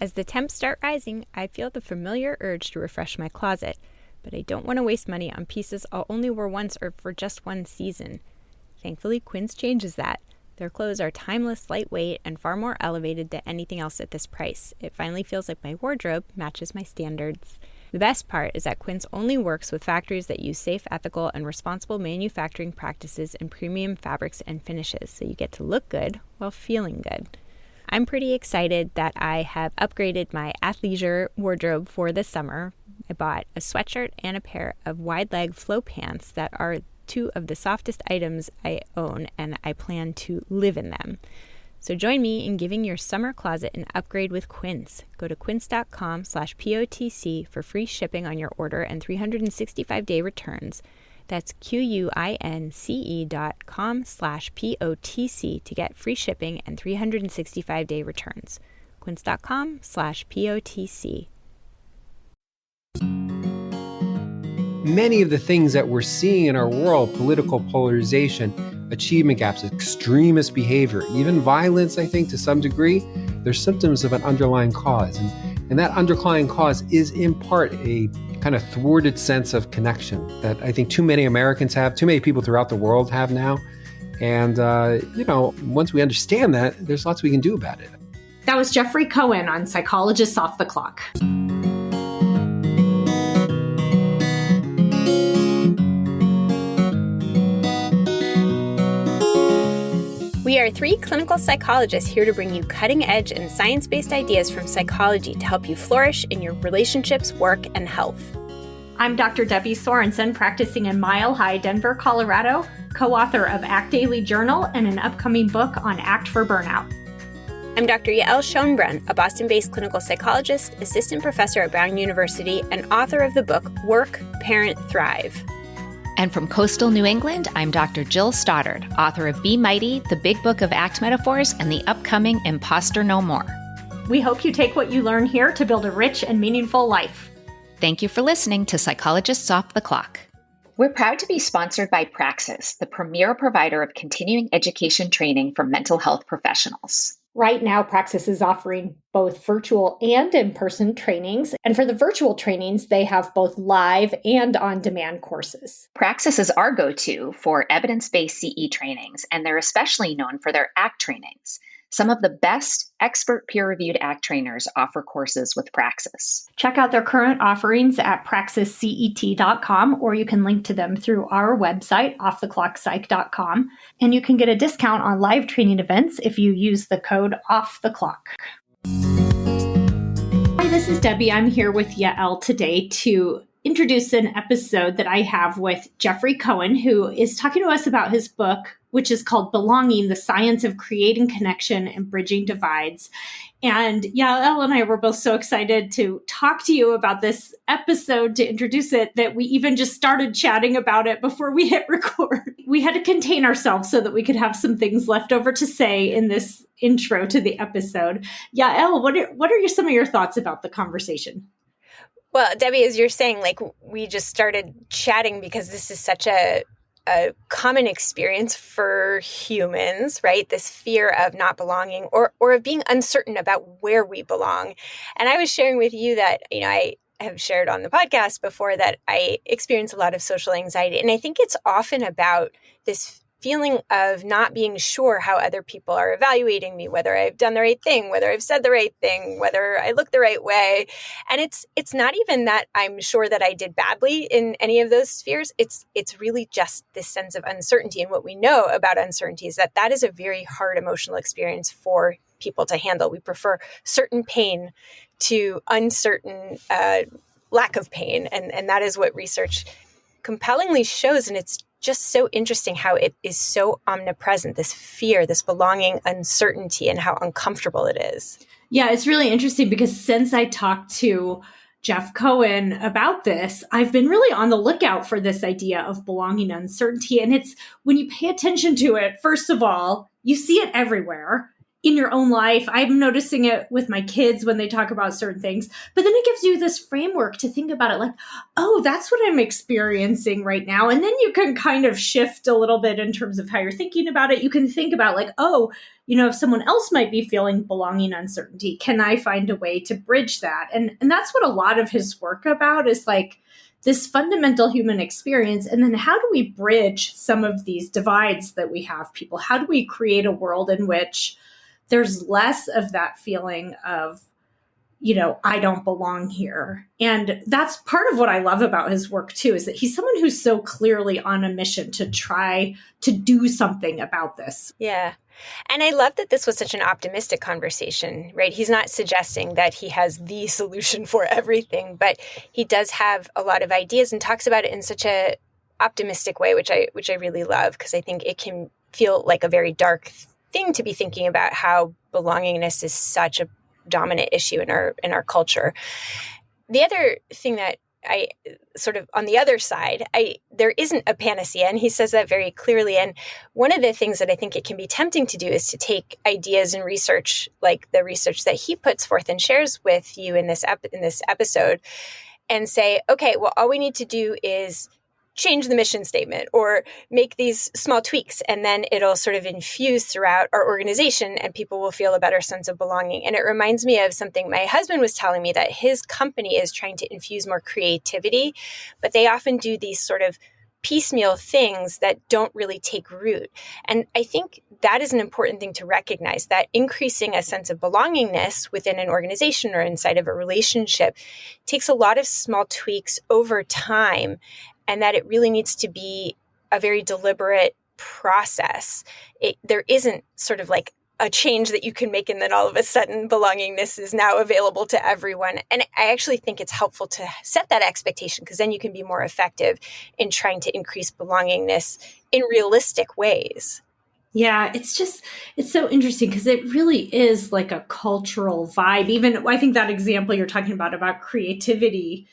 As the temps start rising, I feel the familiar urge to refresh my closet, but I don't want to waste money on pieces I'll only wear once or for just one season. Thankfully, Quince changes that. Their clothes are timeless, lightweight, and far more elevated than anything else at this price. It finally feels like my wardrobe matches my standards. The best part is that Quince only works with factories that use safe, ethical, and responsible manufacturing practices and premium fabrics and finishes, so you get to look good while feeling good. I'm pretty excited that I have upgraded my athleisure wardrobe for this summer. I bought a sweatshirt and a pair of wide-leg flow pants that are two of the softest items I own, and I plan to live in them. So join me in giving your summer closet an upgrade with Quince. Go to quince.com/POTC for free shipping on your order and 365-day returns. That's QUINCE.com/POTC to get free shipping and 365-day returns. Quince.com/POTC. Many of the things that we're seeing in our world, political polarization, achievement gaps, extremist behavior, even violence, I think to some degree, they're symptoms of an underlying cause. And that underlying cause is in part a kind of thwarted sense of connection that I think too many Americans have, too many people throughout the world have now. And, once we understand that, there's lots we can do about it. That was Geoffrey Cohen on Psychologists Off the Clock. We are three clinical psychologists here to bring you cutting-edge and science-based ideas from psychology to help you flourish in your relationships, work, and health. I'm Dr. Debbie Sorensen, practicing in Mile High, Denver, Colorado, co-author of Act Daily Journal and an upcoming book on ACT for Burnout. I'm Dr. Yael Schoenbrunn, a Boston-based clinical psychologist, assistant professor at Brown University, and author of the book Work, Parent, Thrive. And from coastal New England, I'm Dr. Jill Stoddard, author of Be Mighty, the Big Book of ACT Metaphors, and the upcoming Imposter No More. We hope you take what you learn here to build a rich and meaningful life. Thank you for listening to Psychologists Off the Clock. We're proud to be sponsored by Praxis, the premier provider of continuing education training for mental health professionals. Right now, Praxis is offering both virtual and in-person trainings. And for the virtual trainings, they have both live and on-demand courses. Praxis is our go-to for evidence-based CE trainings, and they're especially known for their ACT trainings. Some of the best expert peer-reviewed ACT trainers offer courses with Praxis. Check out their current offerings at praxiscet.com, or you can link to them through our website, offtheclockpsych.com, and you can get a discount on live training events if you use the code OFFTHECLOCK. Hi, this is Debbie. I'm here with Yael today to introduce an episode that I have with Geoffrey Cohen, who is talking to us about his book, which is called Belonging, the Science of Creating Connection and Bridging Divides. And Yael and I were both so excited to talk to you about this episode, to introduce it, that we even just started chatting about it before we hit record. We had to contain ourselves so that we could have some things left over to say in this intro to the episode. Yael, what are some of your thoughts about the conversation? Well, Debbie, as you're saying, we just started chatting because this is such a common experience for humans, right? This fear of not belonging or of being uncertain about where we belong. And I was sharing with you that, I have shared on the podcast before that I experience a lot of social anxiety. And I think it's often about this feeling of not being sure how other people are evaluating me, whether I've done the right thing, whether I've said the right thing, whether I look the right way. And it's not even that I'm sure that I did badly in any of those spheres. It's really just this sense of uncertainty. And what we know about uncertainty is that is a very hard emotional experience for people to handle. We prefer certain pain to uncertain lack of pain. And that is what research compellingly shows. And it's just so interesting how it is so omnipresent, this fear, this belonging, uncertainty, and how uncomfortable it is. Yeah, it's really interesting because since I talked to Jeff Cohen about this, I've been really on the lookout for this idea of belonging, uncertainty. And it's when you pay attention to it, first of all, you see it everywhere. in your own life. I'm noticing it with my kids when they talk about certain things, but then it gives you this framework to think about it like, oh, that's what I'm experiencing right now. And then you can kind of shift a little bit in terms of how you're thinking about it. You can think about like, oh, if someone else might be feeling belonging uncertainty, can I find a way to bridge that? And that's what a lot of his work about is like this fundamental human experience. And then how do we bridge some of these divides that we have people? How do we create a world in which there's less of that feeling of, I don't belong here. And that's part of what I love about his work too, is that he's someone who's so clearly on a mission to try to do something about this. Yeah. And I love that this was such an optimistic conversation, right? He's not suggesting that he has the solution for everything, but he does have a lot of ideas and talks about it in such a optimistic way, which I really love, because I think it can feel like a very dark thing to be thinking about how belongingness is such a dominant issue in our culture. The other thing that I sort of on the other side, there isn't a panacea, and he says that very clearly. And one of the things that I think it can be tempting to do is to take ideas and research, like the research that he puts forth and shares with you in this episode, and say, okay, well, all we need to do is change the mission statement or make these small tweaks, and then it'll sort of infuse throughout our organization and people will feel a better sense of belonging. And it reminds me of something my husband was telling me, that his company is trying to infuse more creativity, but they often do these sort of piecemeal things that don't really take root. And I think that is an important thing to recognize, that increasing a sense of belongingness within an organization or inside of a relationship takes a lot of small tweaks over time, and that it really needs to be a very deliberate process. There isn't sort of like a change that you can make and then all of a sudden belongingness is now available to everyone. And I actually think it's helpful to set that expectation, because then you can be more effective in trying to increase belongingness in realistic ways. Yeah, it's so interesting because it really is like a cultural vibe. Even I think that example you're talking about creativity,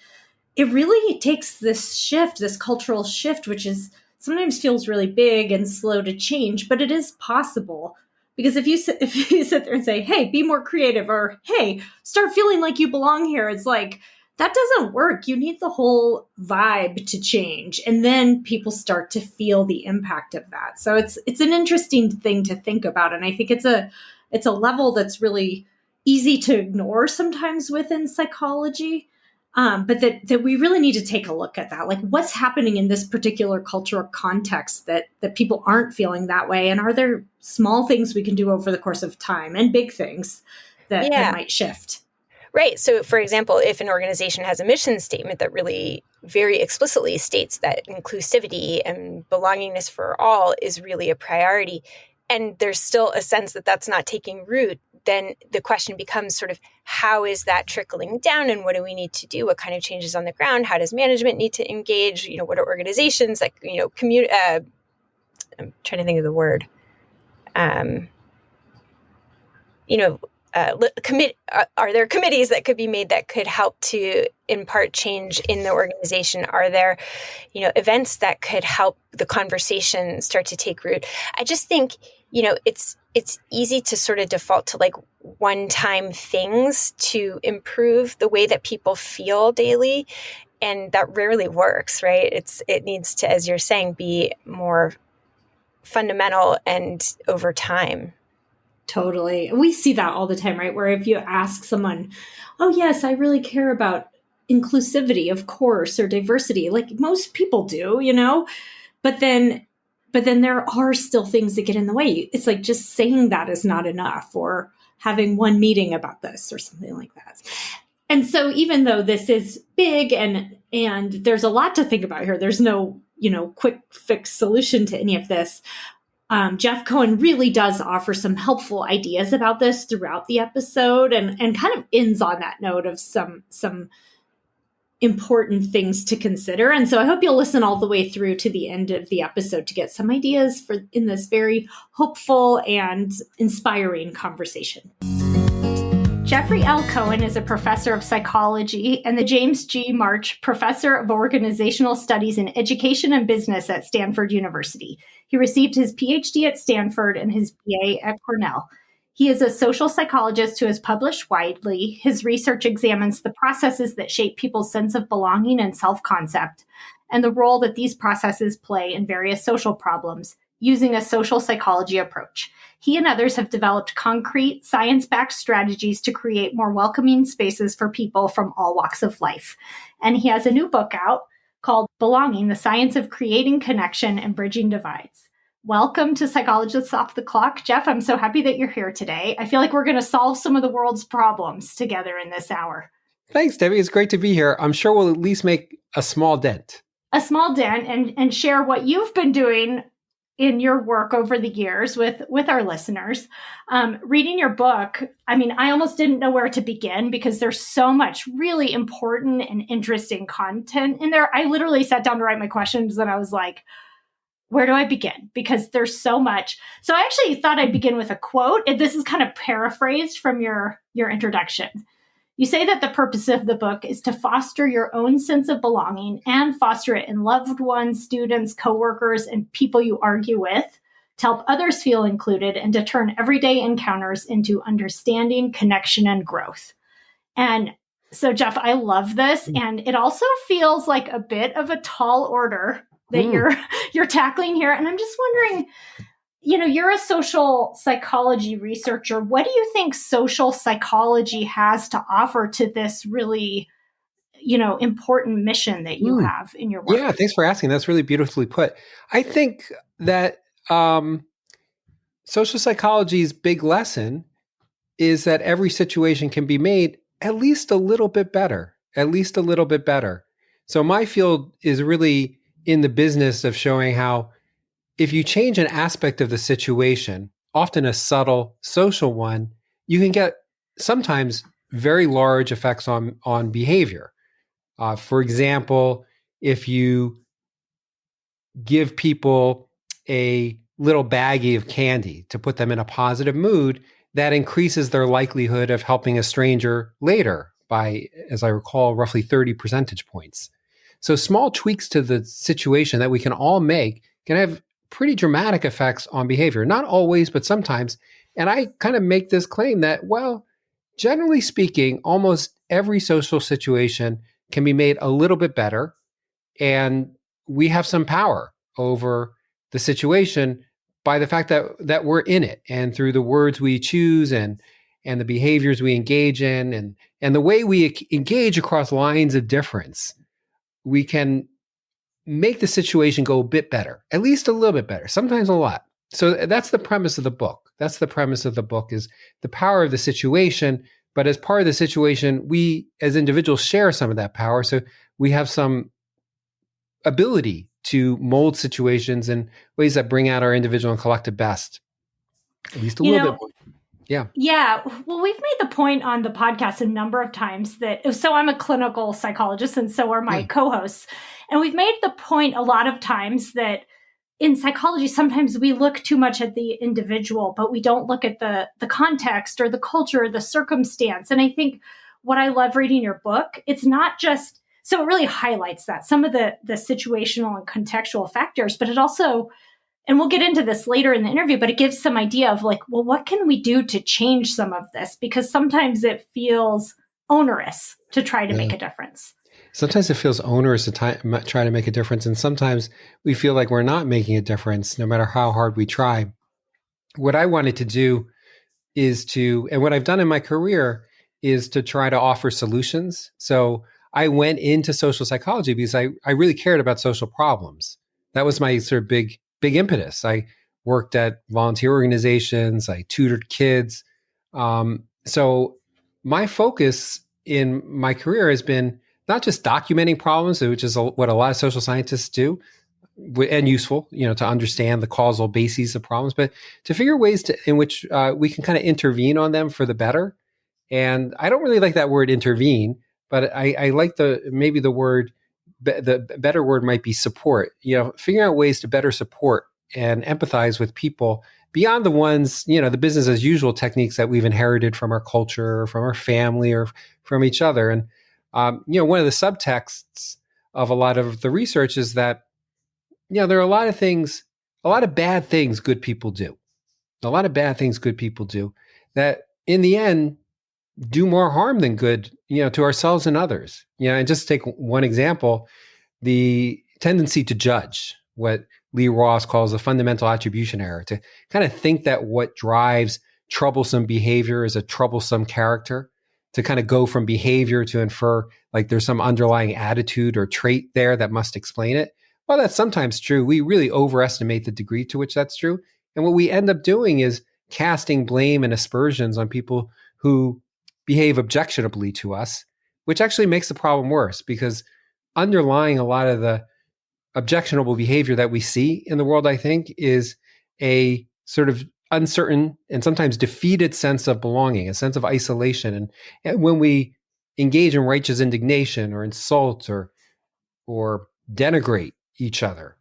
it really takes this shift, this cultural shift, which is sometimes feels really big and slow to change, but it is possible. Because if you sit there and say, hey, be more creative, or hey, start feeling like you belong here, it's like, that doesn't work. You need the whole vibe to change. And then people start to feel the impact of that. So it's an interesting thing to think about. And I think it's a level that's really easy to ignore sometimes within psychology. But that we really need to take a look at that. Like, what's happening in this particular cultural context that people aren't feeling that way? And are there small things we can do over the course of time, and big things that might shift? Right. So, for example, if an organization has a mission statement that really very explicitly states that inclusivity and belongingness for all is really a priority, and there's still a sense that that's not taking root, then the question becomes sort of, how is that trickling down, and what do we need to do? What kind of changes on the ground? How does management need to engage? What are organizations like, I'm trying to think of the word. Are there committees that could be made that could help to impart change in the organization? Are there, events that could help the conversation start to take root? I just think, it's easy to sort of default to like one-time things to improve the way that people feel daily. And that rarely works, right? It needs to, as you're saying, be more fundamental and over time. Totally. We see that all the time, right? Where if you ask someone, oh, yes, I really care about inclusivity, of course, or diversity, like most people do, but then there are still things that get in the way. It's like just saying that is not enough, or having one meeting about this or something like that. And so even though this is big and there's a lot to think about here, there's no, quick fix solution to any of this. Jeff Cohen really does offer some helpful ideas about this throughout the episode, and kind of ends on that note of some important things to consider. And so I hope you'll listen all the way through to the end of the episode to get some ideas in this very hopeful and inspiring conversation. Geoffrey L. Cohen is a professor of psychology and the James G. March Professor of Organizational Studies in Education and Business at Stanford University. He received his PhD at Stanford and his BA at Cornell. He is a social psychologist who has published widely. His research examines the processes that shape people's sense of belonging and self-concept, and the role that these processes play in various social problems using a social psychology approach. He and others have developed concrete, science-backed strategies to create more welcoming spaces for people from all walks of life. And he has a new book out called Belonging, the Science of Creating Connection and Bridging Divides. Welcome to Psychologists Off the Clock. Jeff, I'm so happy that you're here today. I feel like we're going to solve some of the world's problems together in this hour. Thanks, Debbie. It's great to be here. I'm sure we'll at least make a small dent. A small dent and share what you've been doing in your work over the years with our listeners. Reading your book, I mean, I almost didn't know where to begin because there's so much really important and interesting content in there. I literally sat down to write my questions and I was like, where do I begin? Because there's so much. So I actually thought I'd begin with a quote. And this is kind of paraphrased from your introduction. You say that the purpose of the book is to foster your own sense of belonging and foster it in loved ones, students, coworkers, and people you argue with, to help others feel included and to turn everyday encounters into understanding, connection, and growth. And so, Jeff, I love this. And it also feels like a bit of a tall order that you're tackling here. And I'm just wondering, you're a social psychology researcher. What do you think social psychology has to offer to this really, important mission that you have in your work? Yeah, thanks for asking. That's really beautifully put. I think that social psychology's big lesson is that every situation can be made at least a little bit better, So my field is really in the business of showing how if you change an aspect of the situation, often a subtle social one, you can get sometimes very large effects on behavior. For example, if you give people a little baggie of candy to put them in a positive mood, that increases their likelihood of helping a stranger later by, as I recall, roughly 30 percentage points. So small tweaks to the situation that we can all make can have pretty dramatic effects on behavior. Not always, but sometimes. And I kind of make this claim that, well, generally speaking, almost every social situation can be made a little bit better. And we have some power over the situation by the fact that we're in it and through the words we choose and the behaviors we engage in and the way we engage across lines of difference, we can make the situation go a bit better, at least a little bit better, sometimes a lot. So that's the premise of the book. Is the power of the situation. But as part of the situation, we as individuals share some of that power. So we have some ability to mold situations in ways that bring out our individual and collective best, at least a little bit more. Yeah. Yeah. Well, we've made the point on the podcast a number of times so I'm a clinical psychologist and so are my co-hosts. And we've made the point a lot of times that in psychology, sometimes we look too much at the individual, but we don't look at the context or the culture, or the circumstance. And I think what I love reading your book, it's not just, so it really highlights that some of the situational and contextual factors, but it also, and we'll get into this later in the interview, but it gives some idea of like, well, what can we do to change some of this? Because sometimes it feels onerous to try to make a difference. Sometimes it feels onerous to try to make a difference. And sometimes we feel like we're not making a difference, no matter how hard we try. What I wanted to do and what I've done in my career is to try to offer solutions. So I went into social psychology because I really cared about social problems. That was my sort of big impetus. I worked at volunteer organizations. I tutored kids. So my focus in my career has been not just documenting problems, which is what a lot of social scientists do, and useful, to understand the causal bases of problems, but to figure ways in which we can kind of intervene on them for the better. And I don't really like that word intervene, but I like the better word might be support. Figuring out ways to better support and empathize with people beyond the ones, the business as usual techniques that we've inherited from our culture, or from our family, or from each other. And one of the subtexts of a lot of the research is that, there are a lot of bad things good people do. that in the end do more harm than good, to ourselves and others. And just take one example, the tendency to judge, what Lee Ross calls a fundamental attribution error, to kind of think that what drives troublesome behavior is a troublesome character, to kind of go from behavior to infer like there's some underlying attitude or trait there that must explain it. Well, that's sometimes true. We really overestimate the degree to which that's true. And what we end up doing is casting blame and aspersions on people who behave objectionably to us, which actually makes the problem worse, because underlying a lot of the objectionable behavior that we see in the world, I think, is a sort of uncertain and sometimes defeated sense of belonging, a sense of isolation. And when we engage in righteous indignation or insult or denigrate each other,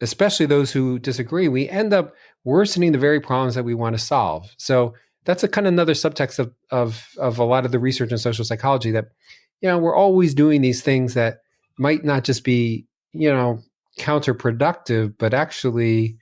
especially those who disagree, we end up worsening the very problems that we want to solve. So that's a kind of another subtext of a lot of the research in social psychology, that we're always doing these things that might not just be counterproductive, but actually,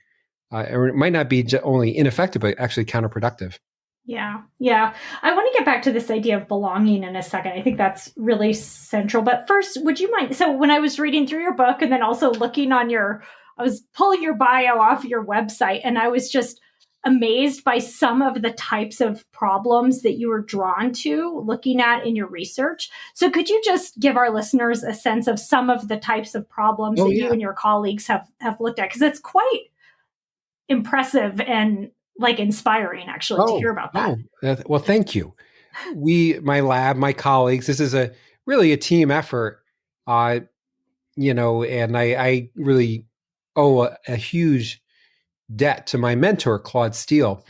or it might not be only ineffective, but actually counterproductive. Yeah. Yeah. I want to get back to this idea of belonging in a second. I think that's really central. But first, would you mind? So when I was reading through your book and then also looking on I was pulling your bio off your website, and I was just amazed by some of the types of problems that you were drawn to looking at in your research. So could you just give our listeners a sense of some of the types of problems that you and your colleagues have looked at? Because it's quite impressive and inspiring, actually, to hear about that. Well, thank you. My lab, my colleagues, this is really a team effort, and I really owe a huge debt to my mentor, Claude Steele,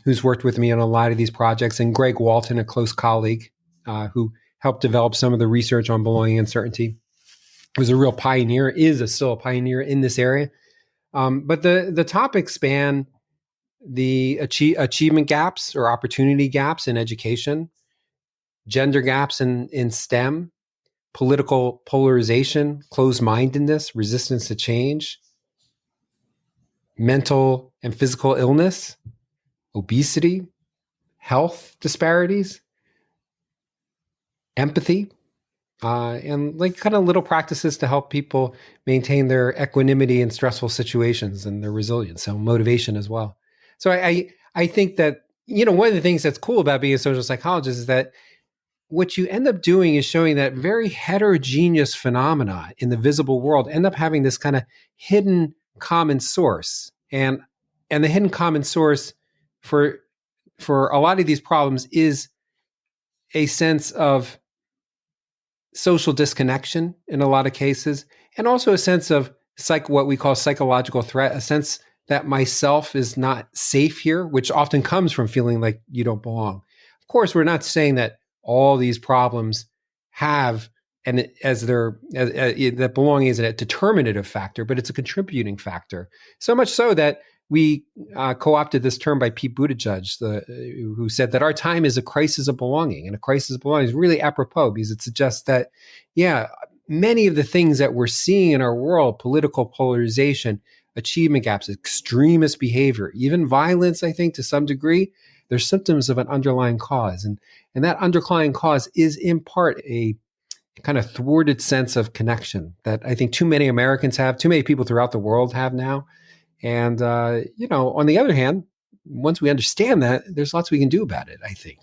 who's worked with me on a lot of these projects, and Greg Walton, a close colleague, who helped develop some of the research on belonging uncertainty, was a real pioneer, still a pioneer in this area. But the topics span the achievement gaps or opportunity gaps in education, gender gaps in STEM, political polarization, closed-mindedness, resistance to change, mental and physical illness, obesity, health disparities, empathy, and kind of little practices to help people maintain their equanimity in stressful situations and their resilience, so motivation as well. So I think that, one of the things that's cool about being a social psychologist is that what you end up doing is showing that very heterogeneous phenomena in the visible world end up having this kind of hidden common source. And the hidden common source for a lot of these problems is a sense of social disconnection in a lot of cases, and also a sense of what we call psychological threat, a sense that myself is not safe here, which often comes from feeling like you don't belong. Of course, we're not saying that all these problems have, and that belonging isn't a determinative factor, but it's a contributing factor. So much so that we co-opted this term by Pete Buttigieg, who said that our time is a crisis of belonging. And a crisis of belonging is really apropos, because it suggests that, many of the things that we're seeing in our world, political polarization, achievement gaps, extremist behavior, even violence, I think to some degree, they're symptoms of an underlying cause. And that underlying cause is in part a kind of thwarted sense of connection that I think too many Americans have, too many people throughout the world have now. And, on the other hand, once we understand that, there's lots we can do about it, I think.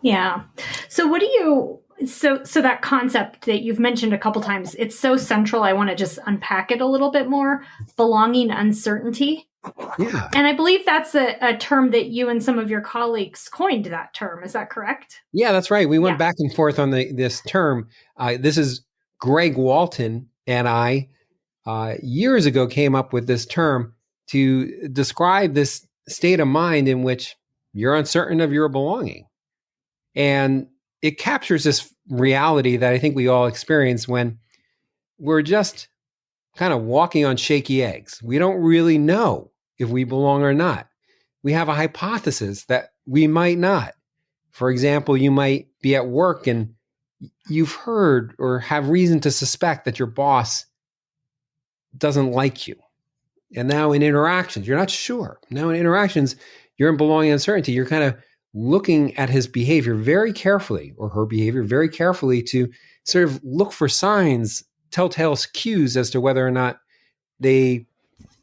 Yeah. So so that concept that you've mentioned a couple times, it's so central. I want to just unpack it a little bit more. Belonging uncertainty. Yeah. And I believe that's a term that you and some of your colleagues coined that term. Is that correct? Yeah, that's right. We went back and forth on this term. This is Greg Walton and I years ago came up with this term to describe this state of mind in which you're uncertain of your belonging. And it captures this reality that I think we all experience when we're just kind of walking on shaky eggs. We don't really know if we belong or not. We have a hypothesis that we might not. For example, you might be at work and you've heard or have reason to suspect that your boss doesn't like you. And now in interactions, you're not sure. Now in interactions, you're in belonging uncertainty. You're kind of looking at his behavior very carefully, or her behavior very carefully, to sort of look for signs, telltale cues as to whether or not they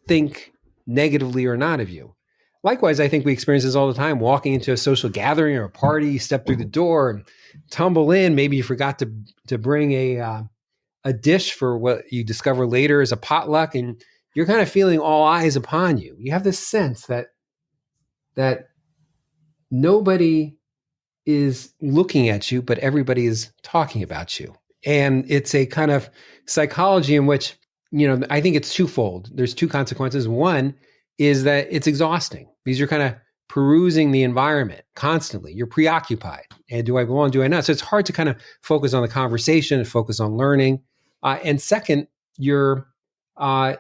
think negatively or not of you. Likewise, I think we experience this all the time, walking into a social gathering or a party, you step through the door and tumble in. Maybe you forgot to bring a dish for what you discover later is a potluck, and you're kind of feeling all eyes upon you. You have this sense that nobody is looking at you, but everybody is talking about you. And it's a kind of psychology in which, I think it's twofold. There's two consequences. One is that it's exhausting because you're kind of perusing the environment constantly. You're preoccupied. And do I belong? Do I not? So it's hard to kind of focus on the conversation and focus on learning. And second, you're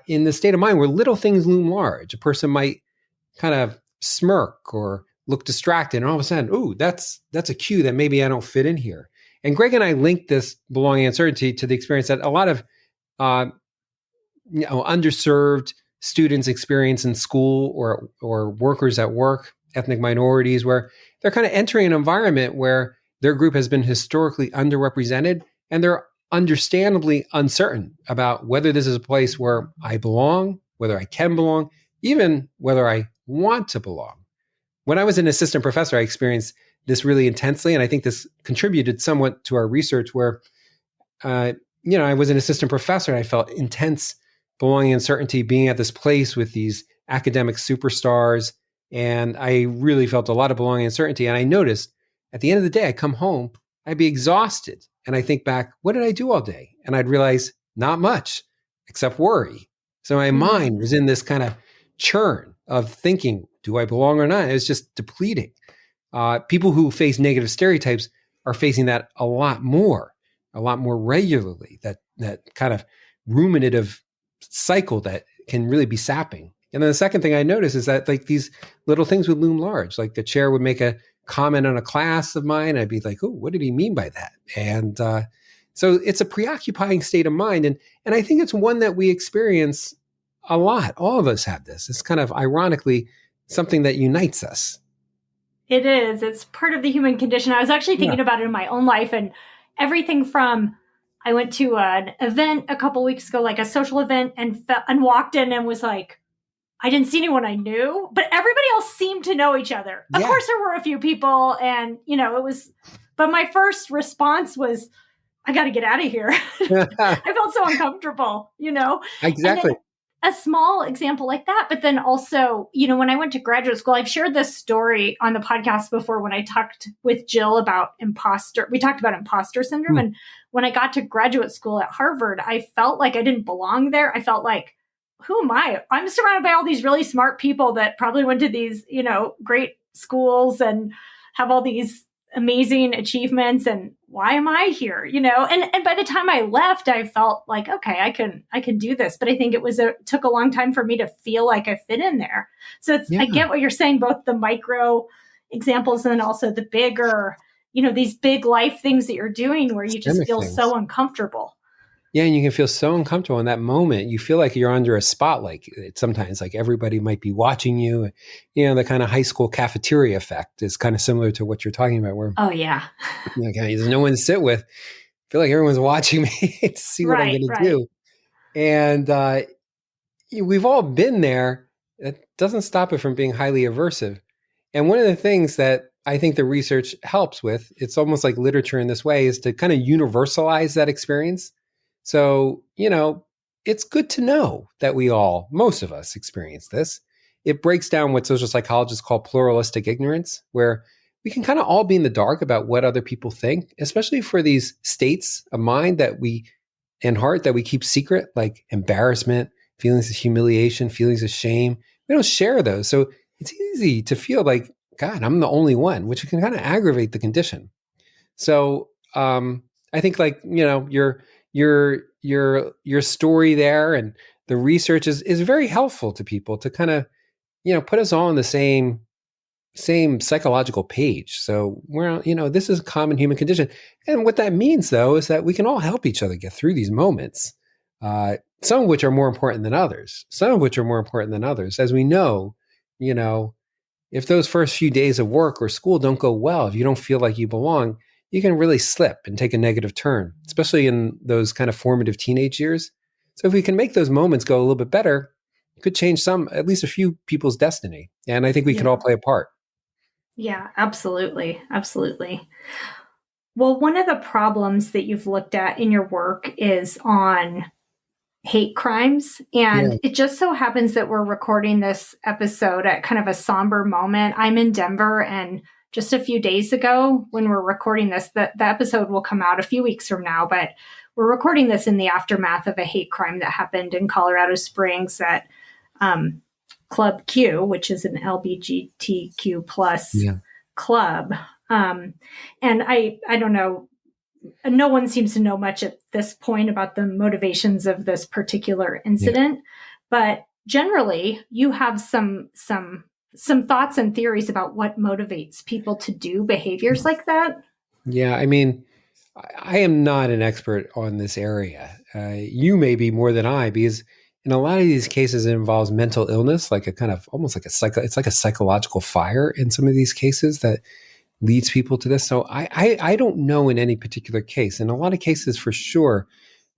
in the state of mind where little things loom large. A person might kind of smirk or look distracted, and all of a sudden, ooh, that's a cue that maybe I don't fit in here. And Greg and I linked this belonging uncertainty to the experience that a lot of underserved students experience in school or workers at work, ethnic minorities, where they're kind of entering an environment where their group has been historically underrepresented, and they're understandably uncertain about whether this is a place where I belong, whether I can belong, even whether I want to belong. When I was an assistant professor, I experienced this really intensely, and I think this contributed somewhat to our research where, I was an assistant professor, and I felt intense belonging uncertainty being at this place with these academic superstars, and I really felt a lot of belonging uncertainty. And I noticed at the end of the day, I come home, I'd be exhausted, and I think back, what did I do all day? And I'd realize not much except worry. So my mind was in this kind of churn of thinking, do I belong or not? It was just depleting. People who face negative stereotypes are facing that a lot more regularly, that kind of ruminative cycle that can really be sapping. And then the second thing I noticed is that like these little things would loom large. Like the chair would make a comment on a class of mine. I'd be like, oh, what did he mean by that? And so it's a preoccupying state of mind. And I think it's one that we experience a lot. All of us have this. It's kind of ironically something that unites us. It is. It's part of the human condition. I was actually thinking about it in my own life, and everything from I went to an event a couple weeks ago, like a social event, and walked in and was like, I didn't see anyone I knew, but everybody else seemed to know each other. Of course, there were a few people, and it was. But my first response was, I got to get out of here. I felt so uncomfortable. Exactly. A small example like that. But then also, when I went to graduate school, I've shared this story on the podcast before when I talked with Jill about we talked about imposter syndrome. And when I got to graduate school at Harvard, I felt like I didn't belong there. I felt like, who am I? I'm surrounded by all these really smart people that probably went to these, great schools and have all these amazing achievements, and why am I here? And by the time I left, I felt like, okay, I can do this. But I think it took a long time for me to feel like I fit in there. So I get what you're saying, both the micro examples and then also the bigger, these big life things that you're doing where you just feel so uncomfortable. Yeah, and you can feel so uncomfortable in that moment. You feel like you're under a spotlight. Sometimes like everybody might be watching you. The kind of high school cafeteria effect is kind of similar to what you're talking about. Where there's no one to sit with. I feel like everyone's watching me to see what I'm going to do. And we've all been there. It doesn't stop it from being highly aversive. And one of the things that I think the research helps with, it's almost like literature in this way, is to kind of universalize that experience. So, it's good to know that most of us experience this. It breaks down what social psychologists call pluralistic ignorance, where we can kind of all be in the dark about what other people think, especially for these states of mind and heart that we keep secret, like embarrassment, feelings of humiliation, feelings of shame. We don't share those. So it's easy to feel like, God, I'm the only one, which can kind of aggravate the condition. So I think your story there and the research is very helpful to people to kind of, put us all on the same psychological page. So this is a common human condition. And what that means though, is that we can all help each other get through these moments, some of which are more important than others, as we know, if those first few days of work or school don't go well, if you don't feel like you belong, you can really slip and take a negative turn, especially in those kind of formative teenage years. So if we can make those moments go a little bit better, it could change at least a few people's destiny. And I think we can all play a part. Yeah, absolutely. Absolutely. Well, one of the problems that you've looked at in your work is on hate crimes. And it just so happens that we're recording this episode at kind of a somber moment. I'm in Denver, and just a few days ago when we're recording this, the episode will come out a few weeks from now, but we're recording this in the aftermath of a hate crime that happened in Colorado Springs at Club Q, which is an LGBTQ plus club. And I don't know, no one seems to know much at this point about the motivations of this particular incident, but generally you have some thoughts and theories about what motivates people to do behaviors like that. Yeah, I mean, I am not an expert on this area. You may be more than I, because in a lot of these cases, it involves mental illness, like a kind of almost like it's like a psychological fire in some of these cases that leads people to this. So I don't know in any particular case. In a lot of cases, for sure,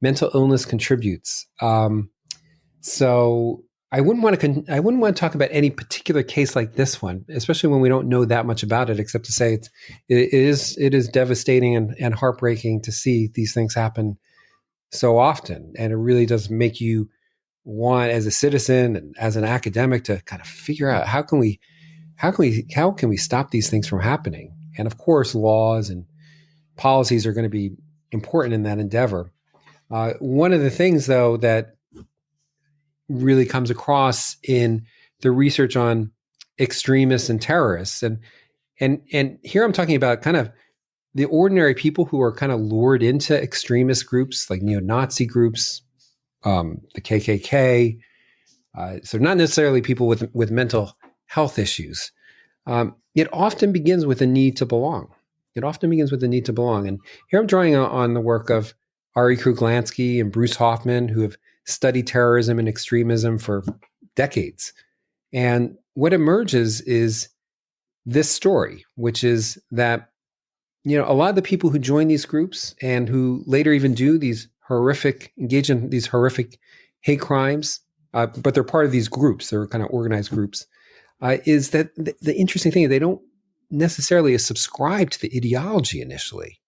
mental illness contributes. So I wouldn't want to talk about any particular case like this one, especially when we don't know that much about it, except to say it is devastating and heartbreaking to see these things happen so often, and it really does make you want, as a citizen and as an academic, to kind of figure out how can we stop these things from happening. And of course, laws and policies are going to be important in that endeavor. One of the things, though, that really comes across in the research on extremists and terrorists, and here I'm talking about kind of the ordinary people who are kind of lured into extremist groups like neo-Nazi groups, the KKK. So not necessarily people with mental health issues. It often begins with a need to belong. And here I'm drawing on the work of Ari Kruglansky and Bruce Hoffman, who have studied terrorism and extremism for decades. And what emerges is this story, which is that, a lot of the people who join these groups and who later even engage in these horrific hate crimes, but they're part of these groups, they're kind of organized groups, is that the interesting thing is they don't necessarily subscribe to the ideology initially.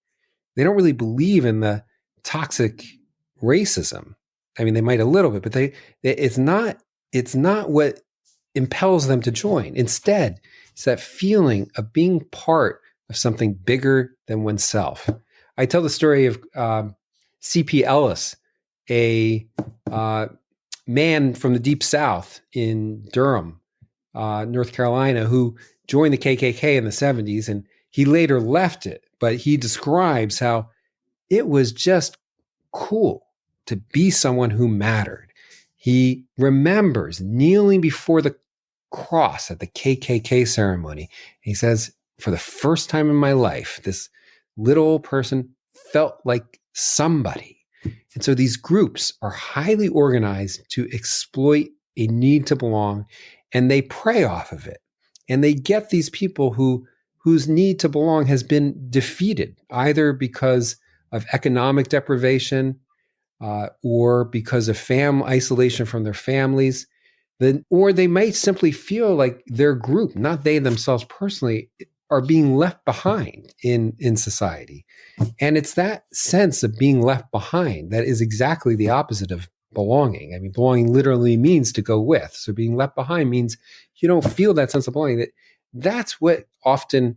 They don't really believe in the toxic racism. I mean, they might a little bit, but it's not what impels them to join. Instead, it's that feeling of being part of something bigger than oneself. I tell the story of C.P. Ellis, a man from the Deep South in Durham, North Carolina, who joined the KKK in the 70s, and he later left it. But he describes how it was just cool to be someone who mattered. He remembers kneeling before the cross at the KKK ceremony. He says, for the first time in my life, this little person felt like somebody. And so these groups are highly organized to exploit a need to belong, and they prey off of it. And they get these people whose need to belong has been defeated, either because of economic deprivation or because of isolation from their families. Or they might simply feel like their group, not they themselves personally, are being left behind in society. And it's that sense of being left behind that is exactly the opposite of belonging. I mean, belonging literally means to go with. So being left behind means you don't feel that sense of belonging. That's what often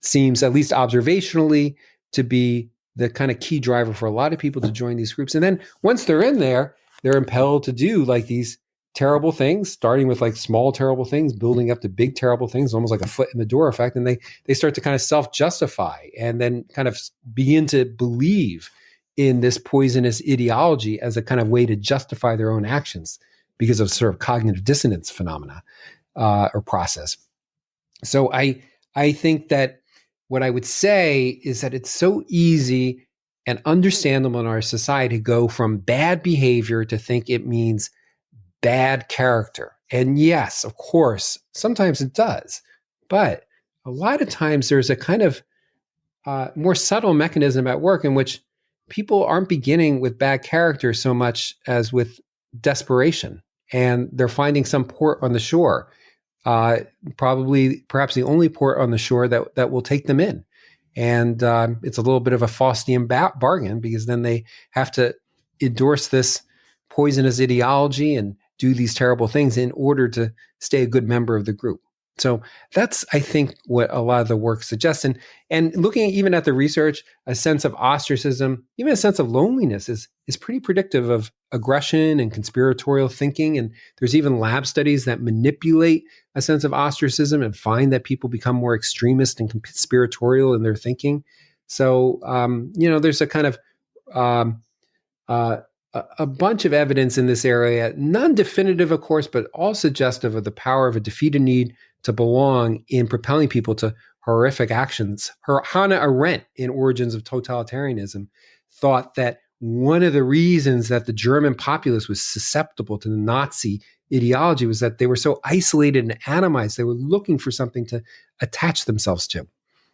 seems, at least observationally, to be the kind of key driver for a lot of people to join these groups. And then once they're in there, they're impelled to do like these terrible things, starting with like small terrible things, building up to big terrible things, almost like a foot in the door effect. And they start to kind of self-justify and then kind of begin to believe in this poisonous ideology as a kind of way to justify their own actions because of sort of cognitive dissonance phenomena or process. So I think that what I would say is that it's so easy and understandable in our society to go from bad behavior to think it means bad character. And yes, of course, sometimes it does. But a lot of times there's a kind of more subtle mechanism at work in which people aren't beginning with bad character so much as with desperation. And they're finding some port on the shore, perhaps the only port on the shore that will take them in. And it's a little bit of a Faustian bargain, because then they have to endorse this poisonous ideology and do these terrible things in order to stay a good member of the group. So that's, I think, what a lot of the work suggests. And looking even at the research, a sense of ostracism, even a sense of loneliness is pretty predictive of aggression and conspiratorial thinking. And there's even lab studies that manipulate a sense of ostracism and find that people become more extremist and conspiratorial in their thinking. So, there's a kind of a bunch of evidence in this area, none definitive, of course, but all suggestive of the power of a defeated need to belong in propelling people to horrific actions. Hannah Arendt, in Origins of Totalitarianism, thought that one of the reasons that the German populace was susceptible to the Nazi ideology was that they were so isolated and atomized. They were looking for something to attach themselves to.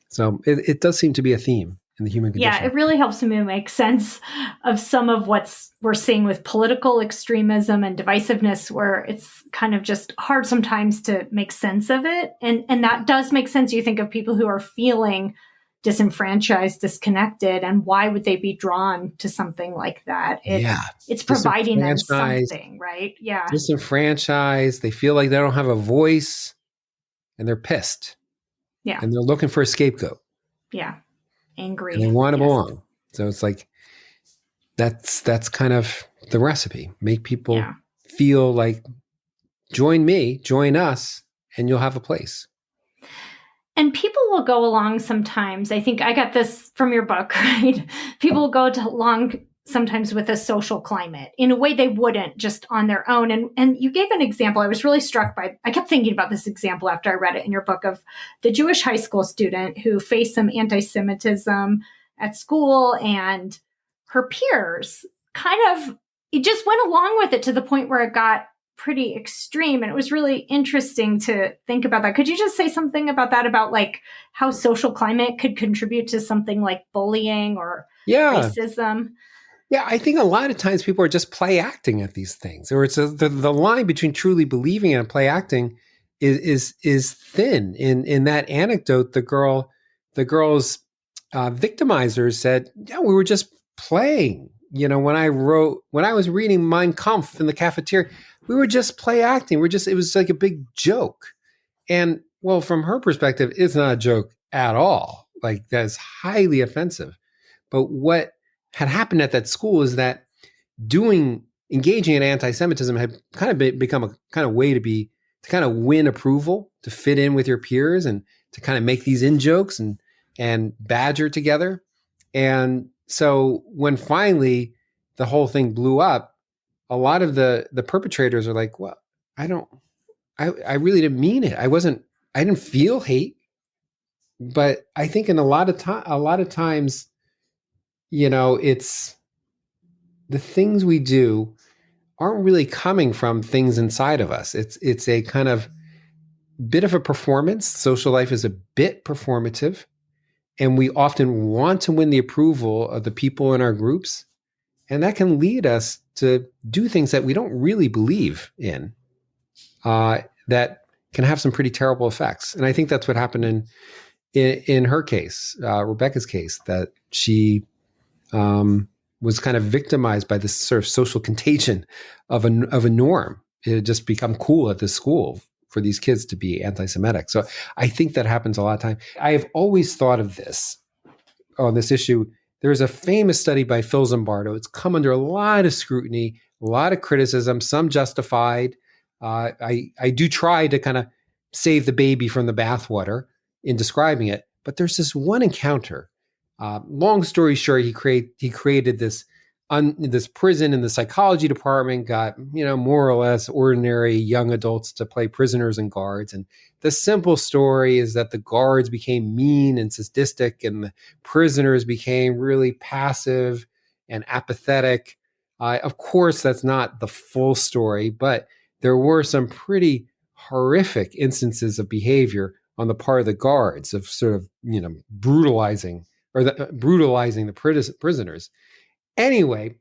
So it does seem to be a theme in the human condition. Yeah, it really helps me make sense of some of what's we're seeing with political extremism and divisiveness, where it's kind of just hard sometimes to make sense of it. And that does make sense. You think of people who are feeling disenfranchised, disconnected, and why would they be drawn to something like that? It's providing them something, right? Yeah. Disenfranchised. They feel like they don't have a voice, and they're pissed. Yeah. And they're looking for a scapegoat. Yeah. Angry. And they want to belong. So it's like, that's kind of the recipe. Make people feel like, join me, join us, and you'll have a place. And people will go along sometimes. I think I got this from your book, right? People will go along sometimes with a social climate in a way they wouldn't just on their own. And you gave an example. I was really struck by, I kept thinking about this example after I read it in your book, of the Jewish high school student who faced some anti-Semitism at school, and her peers it just went along with it to the point where it got pretty extreme. And it was really interesting to think about that. Could you just say something about that, about like how social climate could contribute to something like bullying or racism? Yeah, I think a lot of times people are just play acting at these things, or it's the line between truly believing and play acting is thin. In that anecdote, the girl's victimizers said, "Yeah, we were just playing. When I was reading Mein Kampf in the cafeteria, we were just play acting. It was like a big joke." And well, from her perspective, it's not a joke at all. Like, that's highly offensive. But what had happened at that school is that engaging in anti-Semitism had kind of become a kind of way to kind of win approval, to fit in with your peers, and to kind of make these in-jokes and badger together. And so when finally the whole thing blew up, a lot of the perpetrators are like, well, I really didn't mean it. I didn't feel hate. But I think in a lot of times, it's the things we do aren't really coming from things inside of us. It's a kind of bit of a performance. Social life is a bit performative, and we often want to win the approval of the people in our groups, and that can lead us to do things that we don't really believe in, that can have some pretty terrible effects. And I think that's what happened in her case, Rebecca's case, that she was kind of victimized by this sort of social contagion of a norm. It had just become cool at this school for these kids to be anti-Semitic. So I think that happens a lot of time. I have always thought of this on this issue. There's a famous study by Phil Zimbardo. It's come under a lot of scrutiny, a lot of criticism, some justified. I do try to kind of save the baby from the bathwater in describing it, but there's this one encounter. Long story short, he created this prison in the psychology department, got more or less ordinary young adults to play prisoners and guards. And the simple story is that the guards became mean and sadistic, and the prisoners became really passive and apathetic. Of course, that's not the full story, but there were some pretty horrific instances of behavior on the part of the guards of sort of, brutalizing the prisoners. Anyway,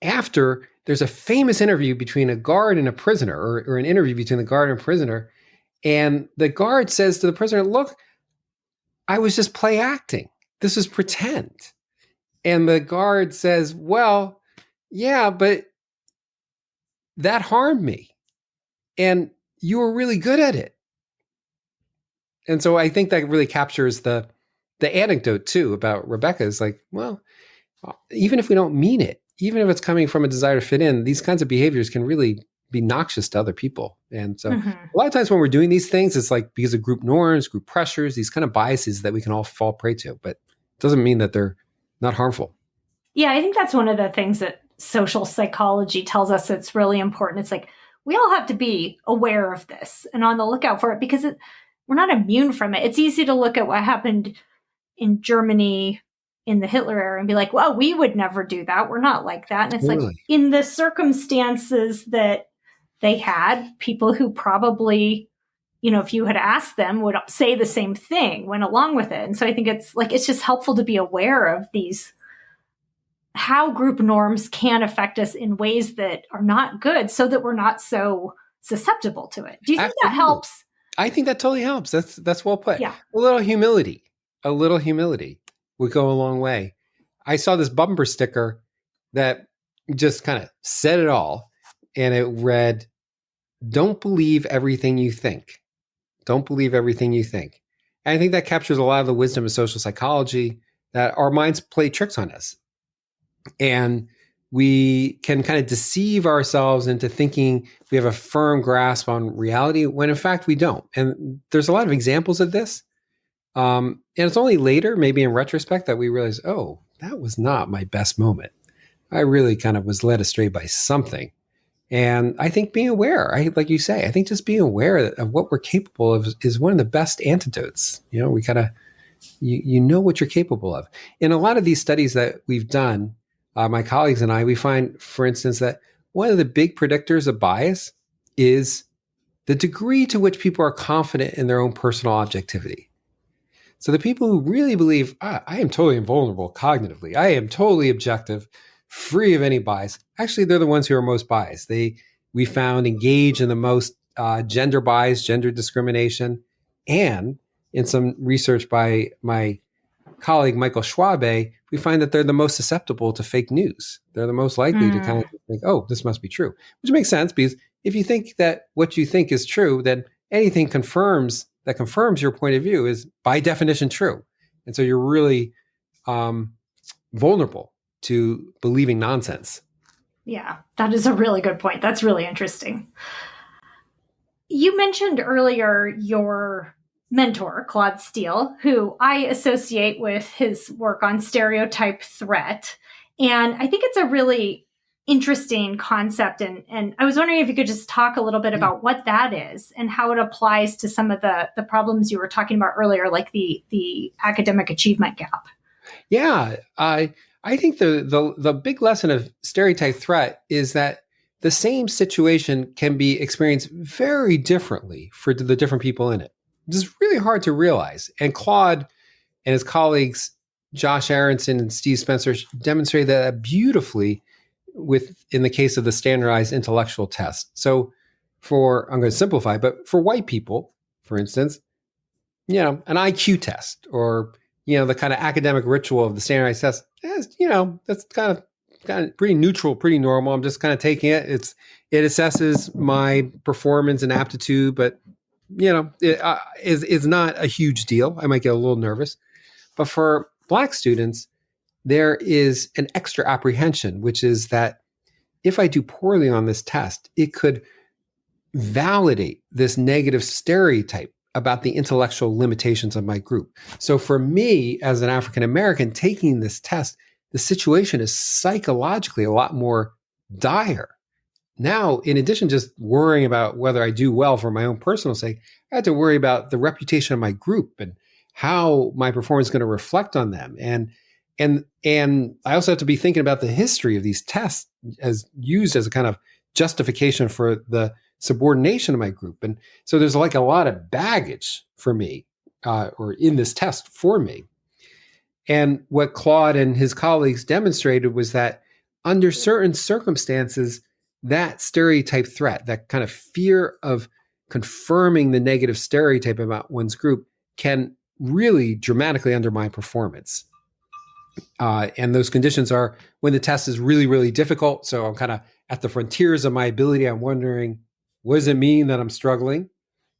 after there's a famous interview between a guard and a prisoner, or an interview between the guard and a prisoner, and the guard says to the prisoner, look, I was just play acting. This is pretend. And the guard says, well, yeah, but that harmed me. And you were really good at it. And so I think that really captures the anecdote too about Rebecca is like, well, even if we don't mean it, even if it's coming from a desire to fit in, these kinds of behaviors can really be noxious to other people. And so a lot of times when we're doing these things, it's like because of group norms, group pressures, these kind of biases that we can all fall prey to, but it doesn't mean that they're not harmful. Yeah, I think that's one of the things that social psychology tells us that's really important. It's like, we all have to be aware of this and on the lookout for it because we're not immune from it. It's easy to look at what happened in Germany in the Hitler era and be like, well, we would never do that. We're not like that. And it's Really? like in the circumstances that they had, people who probably, if you had asked them, would say the same thing, went along with it. And so I think it's just helpful to be aware of these, how group norms can affect us in ways that are not good so that we're not so susceptible to it. Do you think Absolutely. that helps? I think that totally helps. That's well put. Yeah. A little humility would go a long way. I saw this bumper sticker that just kind of said it all. And it read, don't believe everything you think. Don't believe everything you think. And I think that captures a lot of the wisdom of social psychology, that our minds play tricks on us. And we can kind of deceive ourselves into thinking we have a firm grasp on reality when in fact we don't. And there's a lot of examples of this. And it's only later, maybe in retrospect, that we realize, oh, that was not my best moment. I really kind of was led astray by something. And I think being aware, like you say, I think just being aware of what we're capable of is one of the best antidotes. We kind of, you know what you're capable of. In a lot of these studies that we've done, my colleagues and I, we find, for instance, that one of the big predictors of bias is the degree to which people are confident in their own personal objectivity. So the people who really believe, I am totally invulnerable cognitively, I am totally objective, free of any bias, actually, they're the ones who are most biased. We found engage in the most gender bias, gender discrimination, and in some research by my colleague, Michael Schwabe, we find that they're the most susceptible to fake news. They're the most likely to kind of think, oh, this must be true, which makes sense because if you think that what you think is true, then anything that confirms your point of view is by definition true. And so you're really vulnerable to believing nonsense. Yeah, that is a really good point. That's really interesting. You mentioned earlier your mentor, Claude Steele, who I associate with his work on stereotype threat. And I think it's a really interesting concept. And I was wondering if you could just talk a little bit about what that is and how it applies to some of the problems you were talking about earlier, like the academic achievement gap. Yeah, I think the big lesson of stereotype threat is that the same situation can be experienced very differently for the different people in it. This is really hard to realize. And Claude and his colleagues, Josh Aronson and Steve Spencer, demonstrated that beautifully in the case of the standardized intellectual test. So I'm going to simplify, but for white people, for instance, an IQ test or, the kind of academic ritual of the standardized test, that's kind of pretty neutral, pretty normal. I'm just kind of taking it. It assesses my performance and aptitude, but it is not a huge deal. I might get a little nervous. But for Black students, there is an extra apprehension, which is that if I do poorly on this test, it could validate this negative stereotype about the intellectual limitations of my group. So for me, as an African American taking this test, the situation is psychologically a lot more dire. Now, in addition to just worrying about whether I do well for my own personal sake, I had to worry about the reputation of my group and how my performance is going to reflect on them. And I also have to be thinking about the history of these tests as used as a kind of justification for the subordination of my group. And so there's like a lot of baggage for me, or in this test for me. And what Claude and his colleagues demonstrated was that under certain circumstances, that stereotype threat, that kind of fear of confirming the negative stereotype about one's group, can really dramatically undermine performance. And those conditions are when the test is really, really difficult. So I'm kind of at the frontiers of my ability. I'm wondering, what does it mean that I'm struggling?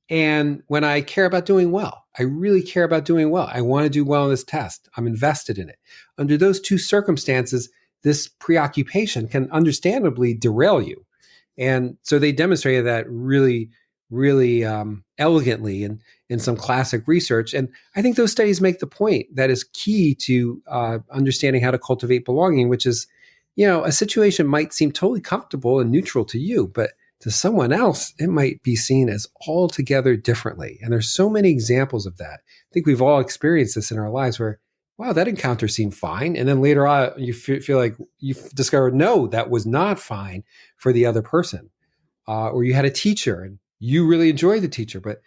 And when I care about doing well, I really care about doing well. I want to do well in this test. I'm invested in it. Under those two circumstances, this preoccupation can understandably derail you. And so they demonstrated that really, really elegantly in some classic research. And I think those studies make the point that is key to understanding how to cultivate belonging, which is, a situation might seem totally comfortable and neutral to you, but to someone else, it might be seen as altogether differently. And there's so many examples of that. I think we've all experienced this in our lives where, wow, that encounter seemed fine. And then later on, you feel like you've discovered, no, that was not fine for the other person. Or you had a teacher and you really enjoyed the teacher, but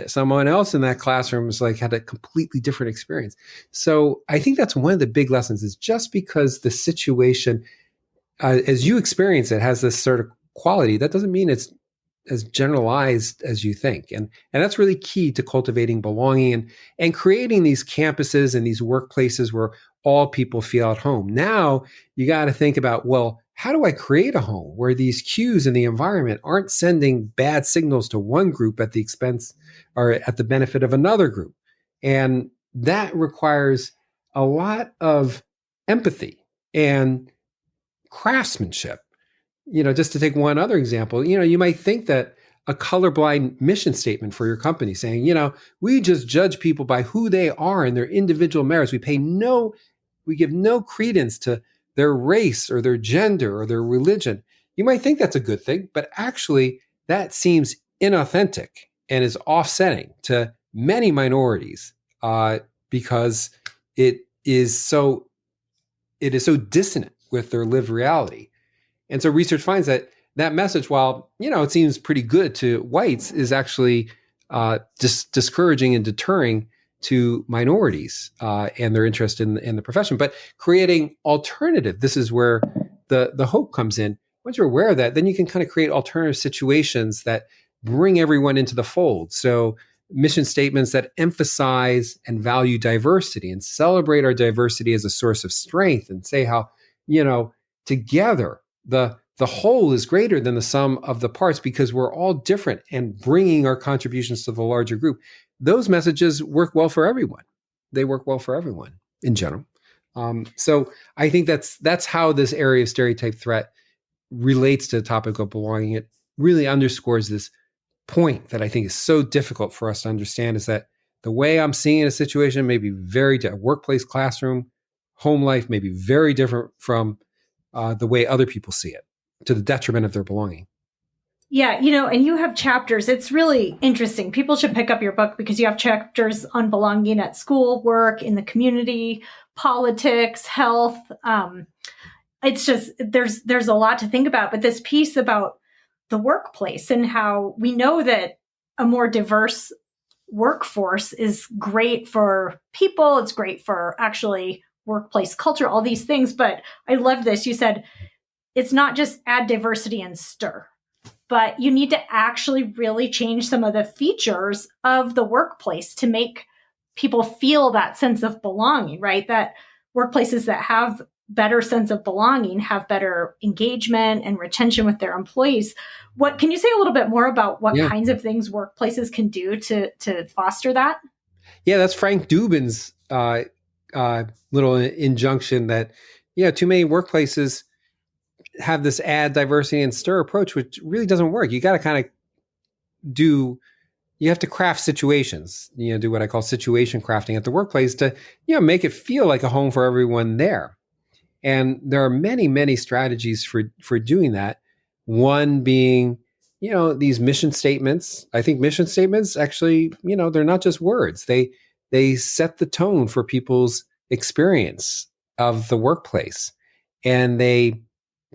someone else in that classroom was like, had a completely different experience. So I think that's one of the big lessons, is just because the situation, as you experience it, has this sort of quality, that doesn't mean it's as generalized as you think. And that's really key to cultivating belonging and creating these campuses and these workplaces where all people feel at home. Now you got to think about, well, how do I create a home where these cues in the environment aren't sending bad signals to one group at the expense or at the benefit of another group? And that requires a lot of empathy and craftsmanship. Just to take one other example, you might think that a colorblind mission statement for your company saying, we just judge people by who they are and their individual merits. We give no credence to their race or their gender or their religion. You might think that's a good thing, but actually that seems inauthentic and is offsetting to many minorities because it is so dissonant with their lived reality. And so research finds that message, while, it seems pretty good to whites, is actually discouraging and deterring to minorities and their interest in the profession. But creating alternative, this is where the hope comes in. Once you're aware of that, then you can kind of create alternative situations that bring everyone into the fold. So mission statements that emphasize and value diversity and celebrate our diversity as a source of strength, and say how, together, the whole is greater than the sum of the parts because we're all different, and bringing our contributions to the larger group. Those messages work well for everyone. They work well for everyone in general. So I think that's how this area of stereotype threat relates to the topic of belonging. It really underscores this point that I think is so difficult for us to understand, is that the way I'm seeing a situation may be very different. Workplace, classroom, home life may be very different from the way other people see it, to the detriment of their belonging. Yeah, and you have chapters. It's really interesting. People should pick up your book because you have chapters on belonging at school, work, in the community, politics, health. It's just, there's a lot to think about. But this piece about the workplace and how we know that a more diverse workforce is great for people. It's great for actually workplace culture, all these things. But I love this. You said it's not just add diversity and stir, but you need to actually really change some of the features of the workplace to make people feel that sense of belonging, right? That workplaces that have better sense of belonging have better engagement and retention with their employees. What can you say a little bit more about what kinds of things workplaces can do to foster that? Yeah, that's Frank Dubin's little injunction that, too many workplaces have this add diversity and stir approach, which really doesn't work. You got to kind of you have to craft situations, do what I call situation crafting at the workplace to, make it feel like a home for everyone there. And there are many, many strategies for doing that. One being, these mission statements. I think mission statements actually, they're not just words. They set the tone for people's experience of the workplace, and they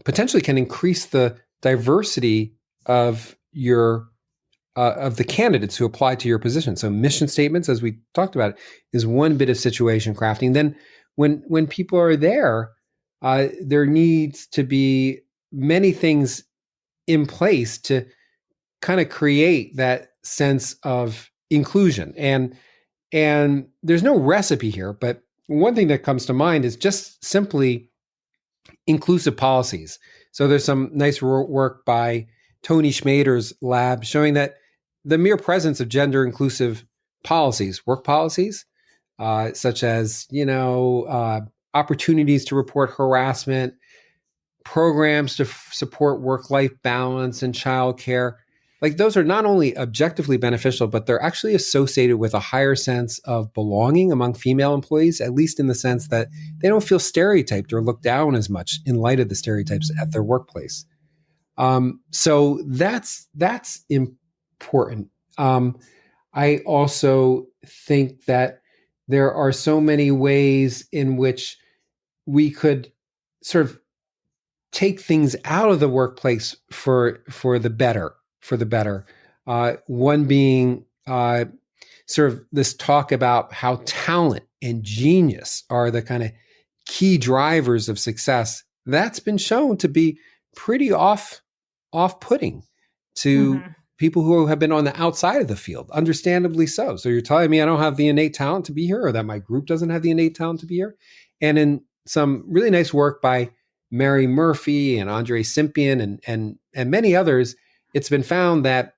potentially can increase the diversity of your of the candidates who apply to your position. So mission statements, as we talked about, is one bit of situation crafting. Then when people are there, there needs to be many things in place to kind of create that sense of inclusion. And there's no recipe here, but one thing that comes to mind is just simply inclusive policies. So there's some nice work by Tony Schmader's lab showing that the mere presence of gender inclusive policies, work policies, such as, opportunities to report harassment, programs to support work-life balance and childcare, like those are not only objectively beneficial, but they're actually associated with a higher sense of belonging among female employees, at least in the sense that they don't feel stereotyped or looked down as much in light of the stereotypes at their workplace. So that's important. I also think that there are so many ways in which we could sort of take things out of the workplace for the better. One being sort of this talk about how talent and genius are the kind of key drivers of success. That's been shown to be pretty off-putting to people who have been on the outside of the field, understandably so. So you're telling me I don't have the innate talent to be here, or that my group doesn't have the innate talent to be here? And in some really nice work by Mary Murphy and Andre Simpian and many others, it's been found that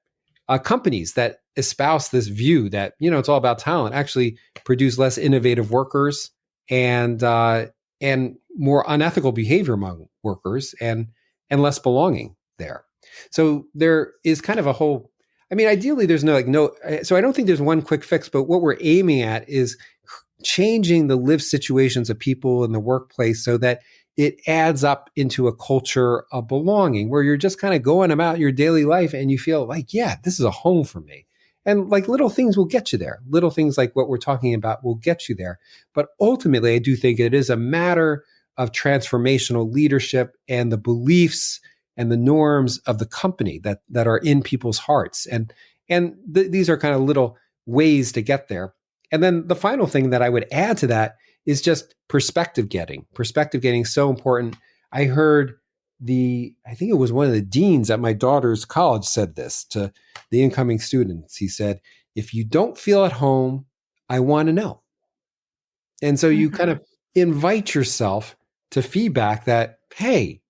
companies that espouse this view that, it's all about talent actually produce less innovative workers and more unethical behavior among workers and less belonging there. So there is kind of a whole, ideally there's so I don't think there's one quick fix, but what we're aiming at is changing the lived situations of people in the workplace so that it adds up into a culture of belonging where you're just kind of going about your daily life and you feel like, yeah, this is a home for me. And like little things will get you there. Little things like what we're talking about will get you there. But ultimately, I do think it is a matter of transformational leadership and the beliefs and the norms of the company that are in people's hearts. And these are kind of little ways to get there. And then the final thing that I would add to that is just perspective getting. Perspective getting is so important. I heard I think it was one of the deans at my daughter's college said this to the incoming students. He said, if you don't feel at home, I want to know. And so you kind of invite yourself to feedback that, hey,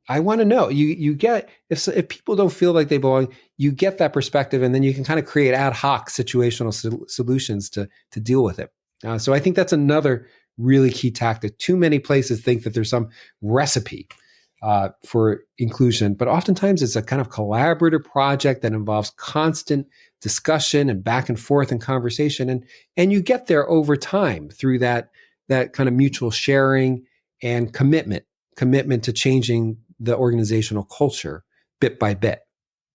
I want to know. You get, if people don't feel like they belong, you get that perspective, and then you can kind of create ad hoc situational solutions to deal with it. So I think that's another really key tactic. Too many places think that there's some recipe for inclusion, but oftentimes it's a kind of collaborative project that involves constant discussion and back and forth and conversation. And you get there over time through that kind of mutual sharing and commitment to changing the organizational culture bit by bit.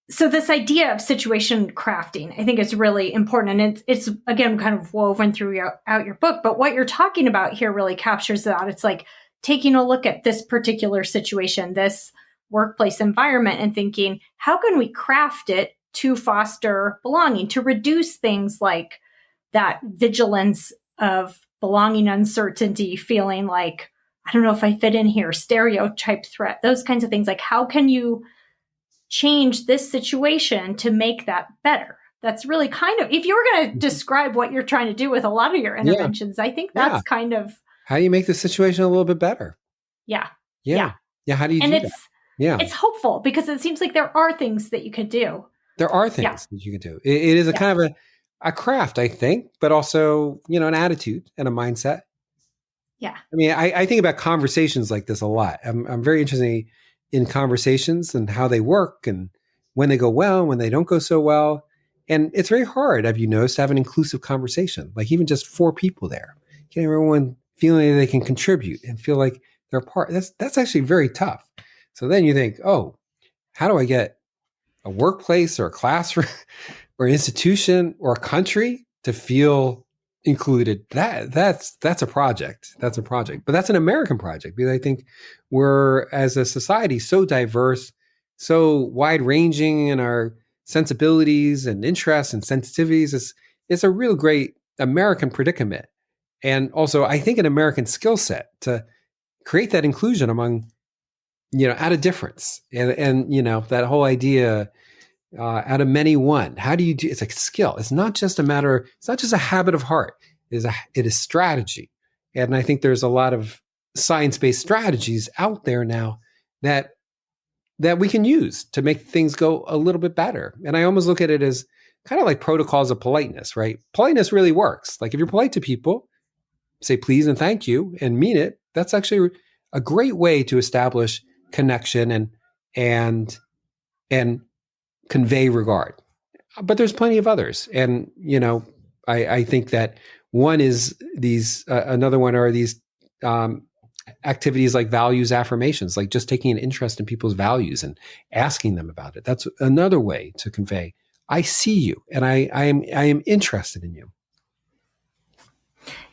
So this idea of situation crafting, I think is really important. And it's again, kind of woven throughout your book. But what you're talking about here really captures that. It's like taking a look at this particular situation, this workplace environment, and thinking, how can we craft it to foster belonging, to reduce things like that vigilance of belonging, uncertainty, feeling like, I don't know if I fit in here, stereotype threat, those kinds of things. Like, how can you change this situation to make that better? That's really kind of, if you were going to describe what you're trying to do with a lot of your interventions, I think that's kind of how do you make the situation a little bit better? Yeah. How do you do that? It's hopeful because it seems like there are things that you could do. There are things that you can do. It is a kind of a craft, I think, but also, an attitude and a mindset. Yeah. I think about conversations like this a lot. I'm very interested in conversations and how they work and when they go well, when they don't go so well. And it's very hard, have you noticed, to have an inclusive conversation, like even just 4 people there. Getting everyone feeling like they can contribute and feel like they're a part. That's actually very tough. So then you think, oh, how do I get a workplace or a classroom or an institution or a country to feel included? That's a project. That's a project. But that's an American project because I think we're, as a society, so diverse, so wide ranging in our sensibilities and interests and sensitivities, is a real great American predicament. And also, I think, an American skill set to create that inclusion among, out of difference. And that whole idea, out of many one. How do you do? It's a skill. It's not just a habit of heart. It is strategy. And I think there's a lot of science-based strategies out there now that we can use to make things go a little bit better. And I almost look at it as kind of like protocols of politeness, right? Politeness really works. Like if you're polite to people, say please and thank you and mean it, that's actually a great way to establish connection and convey regard. But there's plenty of others. And, I think that one is another one are these activities like values affirmations, like just taking an interest in people's values and asking them about it. That's another way to convey, I see you and I am interested in you.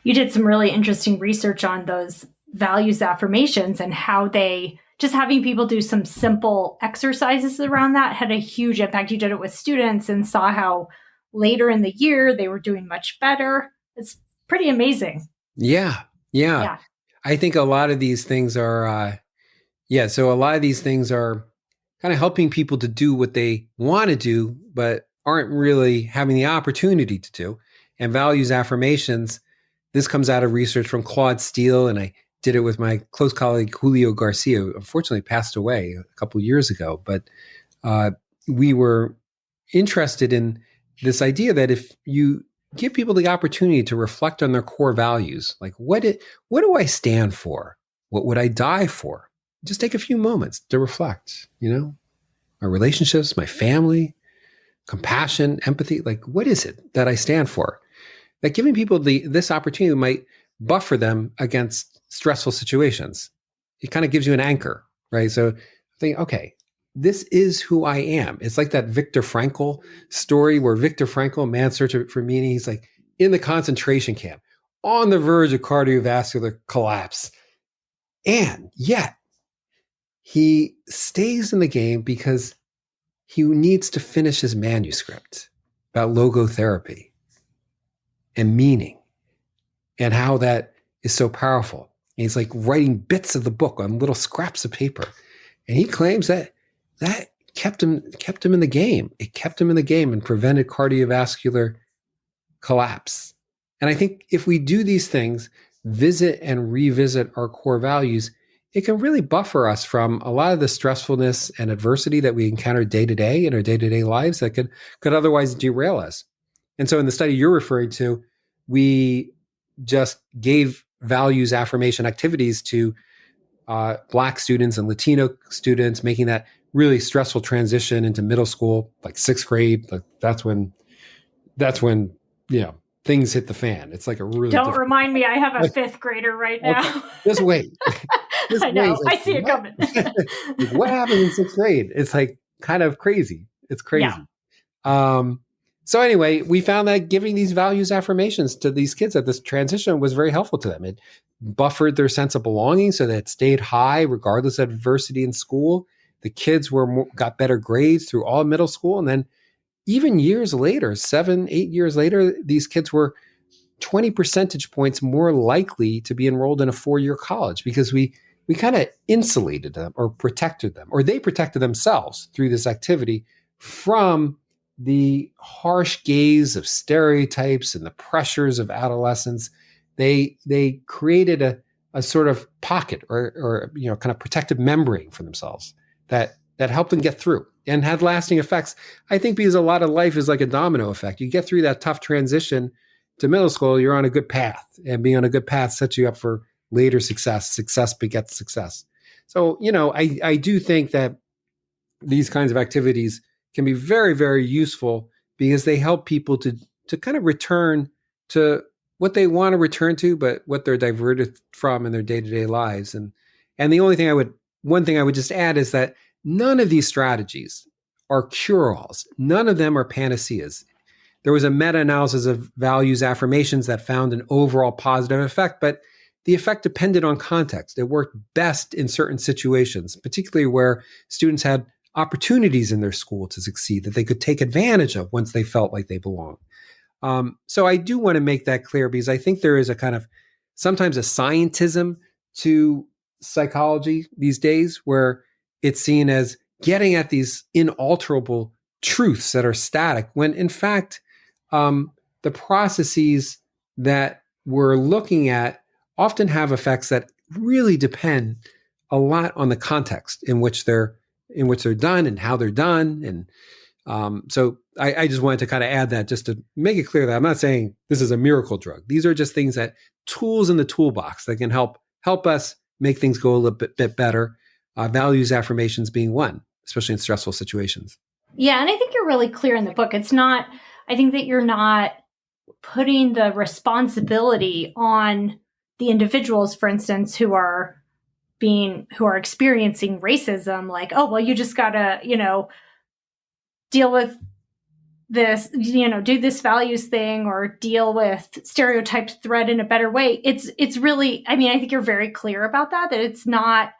You did some really interesting research on those values affirmations and how just having people do some simple exercises around that had a huge impact. You did it with students and saw how later in the year they were doing much better. It's pretty amazing. Yeah. I think a lot of these things are, so a lot of these things are kind of helping people to do what they want to do, but aren't really having the opportunity to do. And values affirmations, this comes out of research from Claude Steele, and I did it with my close colleague, Julio Garcia, who unfortunately passed away a couple of years ago. But we were interested in this idea that if you give people the opportunity to reflect on their core values, like what do I stand for? What would I die for? Just take a few moments to reflect, my relationships, my family, compassion, empathy, like what is it that I stand for? That giving people this opportunity might buffer them against stressful situations. It kind of gives you an anchor, right? So think, okay, this is who I am. It's like that Viktor Frankl story where Viktor Frankl, man's search for meaning, he's like in the concentration camp, on the verge of cardiovascular collapse. And yet he stays in the game because he needs to finish his manuscript about logotherapy and meaning and how that is so powerful. And he's like writing bits of the book on little scraps of paper. And he claims that kept him in the game. It kept him in the game and prevented cardiovascular collapse. And I think if we do these things, visit and revisit our core values, it can really buffer us from a lot of the stressfulness and adversity that we encounter day to day in our day-to-day lives that could otherwise derail us. And so in the study you're referring to, we just gave values affirmation activities to Black students and Latino students, making that really stressful transition into middle school, like sixth grade. Like that's when things hit the fan. It's like a really remind me. I have a fifth grader right now. Okay, just wait. I know. I see it coming. Like, what happened in sixth grade? It's like kind of crazy. It's crazy. Yeah. So anyway, we found that giving these values affirmations to these kids at this transition was very helpful to them. It buffered their sense of belonging so that it stayed high regardless of adversity in school. The kids got better grades through all middle school. And then even years later, 7-8 years later, these kids were 20 percentage points more likely to be enrolled in a 4-year college because we kind of insulated them or protected them, or they protected themselves through this activity from the harsh gaze of stereotypes and the pressures of adolescence. They created a sort of pocket or kind of protective membrane for themselves that helped them get through and had lasting effects. I think because a lot of life is like a domino effect. You get through that tough transition to middle school, you're on a good path, and being on a good path sets you up for later success. Success begets success. So, I do think that these kinds of activities can be very, very useful because they help people to kind of return to what they want to return to, but what they're diverted from in their day-to-day lives. And the one thing I would just add is that none of these strategies are cure-alls. None of them are panaceas. There was a meta-analysis of values affirmations that found an overall positive effect, but the effect depended on context. It worked best in certain situations, particularly where students had opportunities in their school to succeed that they could take advantage of once they felt like they belong. So I do want to make that clear because I think there is a kind of sometimes a scientism to psychology these days where it's seen as getting at these inalterable truths that are static when in fact the processes that we're looking at often have effects that really depend a lot on the context in which they're done and how they're done. And so I just wanted to kind of add that just to make it clear that I'm not saying this is a miracle drug. These are just things that tools in the toolbox that can help us make things go a little bit better. Values affirmations being one, especially in stressful situations. Yeah. And I think you're really clear in the book. I think that you're not putting the responsibility on the individuals, for instance, who are experiencing racism, like, oh, well, you just gotta, deal with this, do this values thing or deal with stereotyped threat in a better way. It's really, I think you're very clear about that it's not,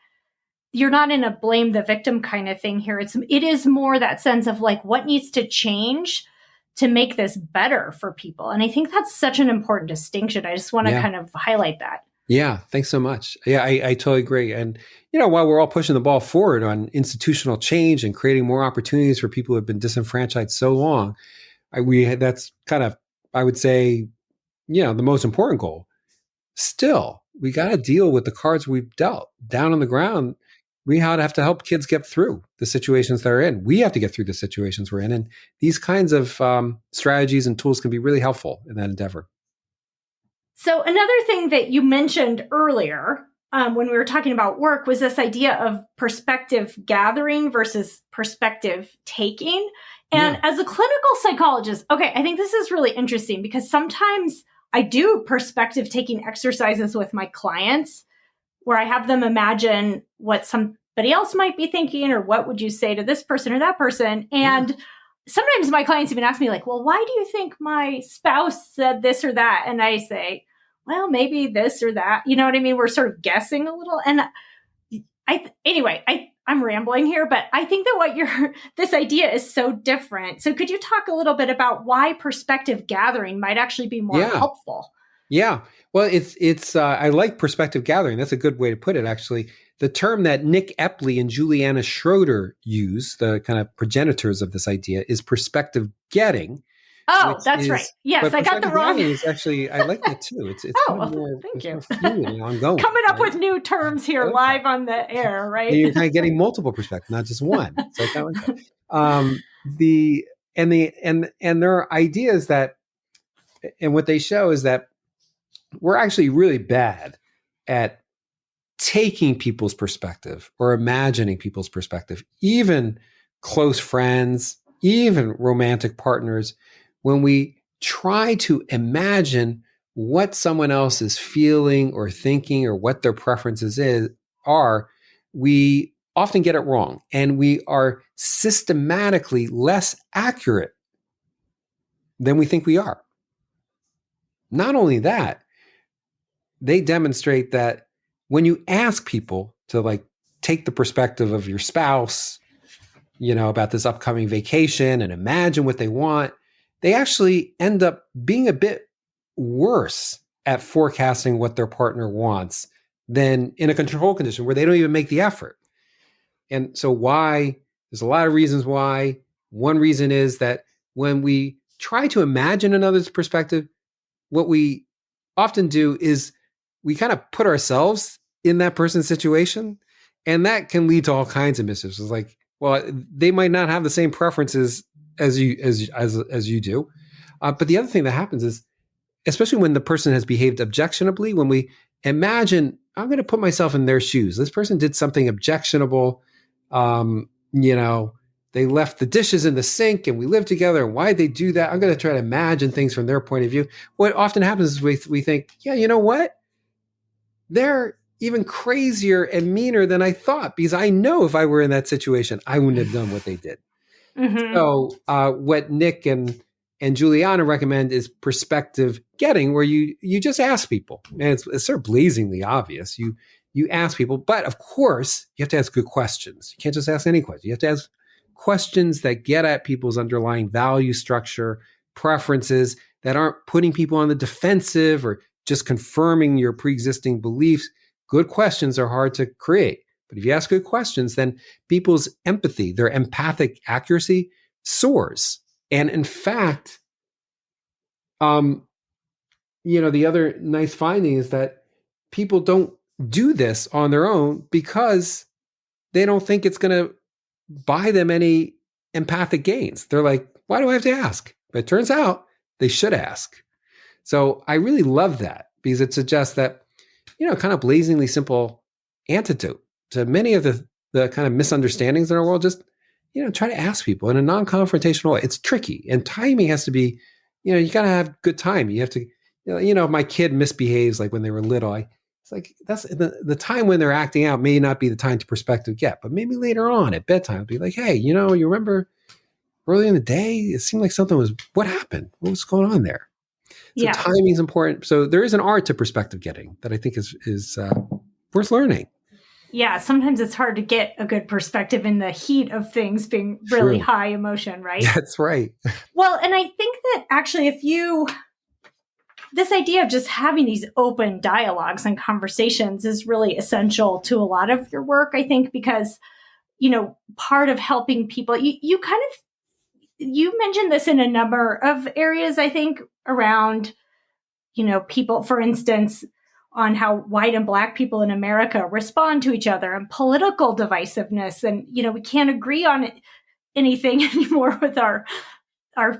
you're not in a blame the victim kind of thing here. It is more that sense of like, what needs to change to make this better for people. And I think that's such an important distinction. I just want to kind of highlight that. Yeah, thanks so much. Yeah, I totally agree. And, while we're all pushing the ball forward on institutional change and creating more opportunities for people who have been disenfranchised so long, that's kind of, I would say, the most important goal. Still, we got to deal with the cards we've dealt down on the ground. We have to help kids get through the situations they're in. We have to get through the situations we're in. And these kinds of strategies and tools can be really helpful in that endeavor. So another thing that you mentioned earlier when we were talking about work was this idea of perspective gathering versus perspective taking. And as a clinical psychologist, I think this is really interesting because sometimes I do perspective taking exercises with my clients where I have them imagine what somebody else might be thinking or what would you say to this person or that person. And sometimes my clients even ask me like, well, why do you think my spouse said this or that? And I say, well, maybe this or that, you know what I mean? We're sort of guessing a little. And I'm rambling here, but I think that this idea is so different. So could you talk a little bit about why perspective gathering might actually be more helpful? Yeah. Well, it's I like perspective gathering. That's a good way to put it, actually. The term that Nick Epley and Juliana Schroeder use, the kind of progenitors of this idea, is perspective getting. Oh, that's right. Yes, I got the wrong. Is actually, I like that too. It's kind of more, thank you. More fluid and ongoing. Coming up with new terms here live on the air, right? And you're kind of getting multiple perspectives, not just one. So I kind of like that. And there are ideas that, and what they show is that we're actually really bad at taking people's perspective or imagining people's perspective, even close friends, even romantic partners. When we try to imagine what someone else is feeling or thinking or what their preferences are, we often get it wrong. And we are systematically less accurate than we think we are. Not only that, they demonstrate that when you ask people to take the perspective of your spouse, about this upcoming vacation and imagine what they want, they actually end up being a bit worse at forecasting what their partner wants than in a control condition where they don't even make the effort. And so there's a lot of reasons why. One reason is that when we try to imagine another's perspective, what we often do is we kind of put ourselves in that person's situation, and that can lead to all kinds of mischief. It's like, well, they might not have the same preferences as you do. But the other thing that happens is, especially when the person has behaved objectionably, when we imagine, I'm going to put myself in their shoes. This person did something objectionable. They left the dishes in the sink and we live together. And why'd they do that? I'm going to try to imagine things from their point of view. What often happens is we think, yeah, you know what? They're even crazier and meaner than I thought, because I know if I were in that situation, I wouldn't have done what they did. Mm-hmm. So what Nick and Juliana recommend is perspective getting, where you just ask people. And it's sort of blazingly obvious. You ask people, but of course, you have to ask good questions. You can't just ask any question. You have to ask questions that get at people's underlying value structure, preferences, that aren't putting people on the defensive or just confirming your pre-existing beliefs. Good questions are hard to create. But if you ask good questions, then people's empathy, their empathic accuracy soars. And in fact, the other nice finding is that people don't do this on their own because they don't think it's going to buy them any empathic gains. They're like, why do I have to ask? But it turns out they should ask. So I really love that because it suggests that, kind of blazingly simple antidote to many of the kind of misunderstandings in our world. Just, try to ask people in a non-confrontational way. It's tricky, and timing has to be, you got to have good time. You have to, if my kid misbehaves like when they were little, it's like that's the time when they're acting out may not be the time to perspective get, but maybe later on at bedtime, be like, hey, you remember early in the day, it seemed like what happened? What was going on there? So timing is important. So there is an art to perspective getting that I think is worth learning. Yeah, sometimes it's hard to get a good perspective in the heat of things being really high emotion, right? That's right. Well, and I think that actually this idea of just having these open dialogues and conversations is really essential to a lot of your work, I think, because, part of helping people, you mentioned this in a number of areas, I think, around, people, for instance, on how white and Black people in America respond to each other and political divisiveness. And, we can't agree on anything anymore with our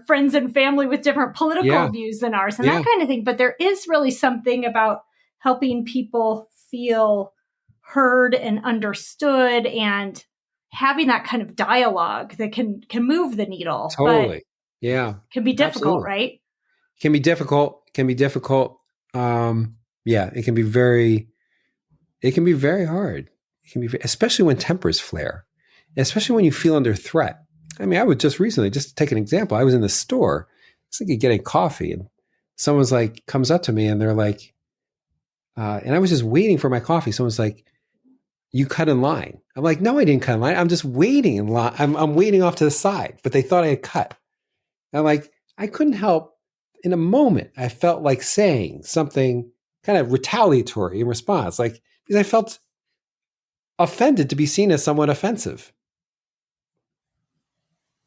friends and family with different political views than ours and that kind of thing. But there is really something about helping people feel heard and understood and having that kind of dialogue that can move the needle. Totally. Yeah. Can be difficult, Absolutely. Right? It can be difficult. It can be very hard. It can be, especially when tempers flare, especially when you feel under threat. I mean, I would just to take an example, I was in the store, I was thinking getting coffee, and someone's like, comes up to me and they're like, and I was just waiting for my coffee. Someone's like, you cut in line. I'm like, no, I didn't cut in line. I'm just waiting in line. I'm waiting off to the side, but they thought I had cut. I'm like, I couldn't help. In a moment, I felt like saying something kind of retaliatory in response, because I felt offended to be seen as somewhat offensive.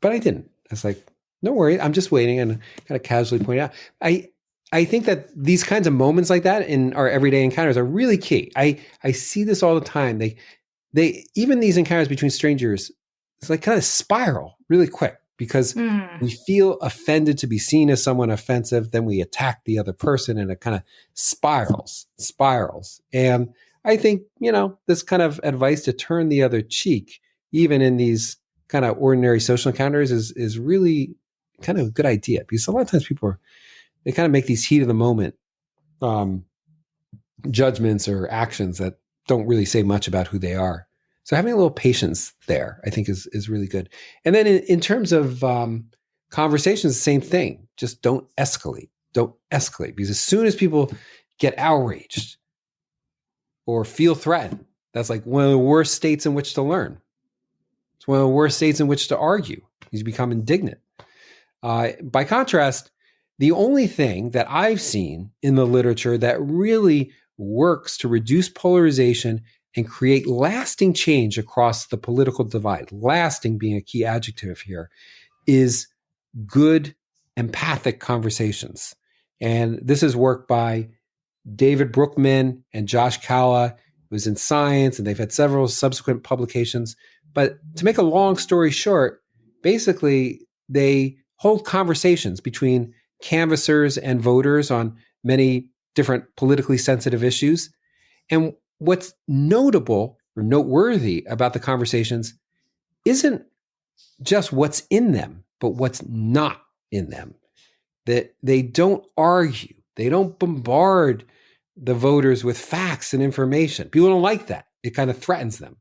But I didn't. I was like, no worry, I'm just waiting, and kind of casually pointed out. I think that these kinds of moments like that in our everyday encounters are really key. I see this all the time. They even these encounters between strangers, it's like kind of spiral really quick because we feel offended to be seen as someone offensive. Then we attack the other person, and it kind of spirals. And I think, this kind of advice to turn the other cheek, even in these kind of ordinary social encounters, is really kind of a good idea, because a lot of times they kind of make these heat of the moment judgments or actions that don't really say much about who they are. So having a little patience there, I think, is really good. And then in terms of conversations, the same thing. Just don't escalate. Don't escalate, because as soon as people get outraged or feel threatened, that's like one of the worst states in which to learn. It's one of the worst states in which to argue. You become indignant. By contrast, the only thing that I've seen in the literature that really works to reduce polarization and create lasting change across the political divide, lasting being a key adjective here, is good empathic conversations. And this is work by David Brookman and Josh Kalla. It was in Science, and they've had several subsequent publications. But to make a long story short, basically they hold conversations between canvassers and voters on many different politically sensitive issues. And what's notable or noteworthy about the conversations isn't just what's in them, but what's not in them. That they don't argue. They don't bombard the voters with facts and information. People don't like that. It kind of threatens them.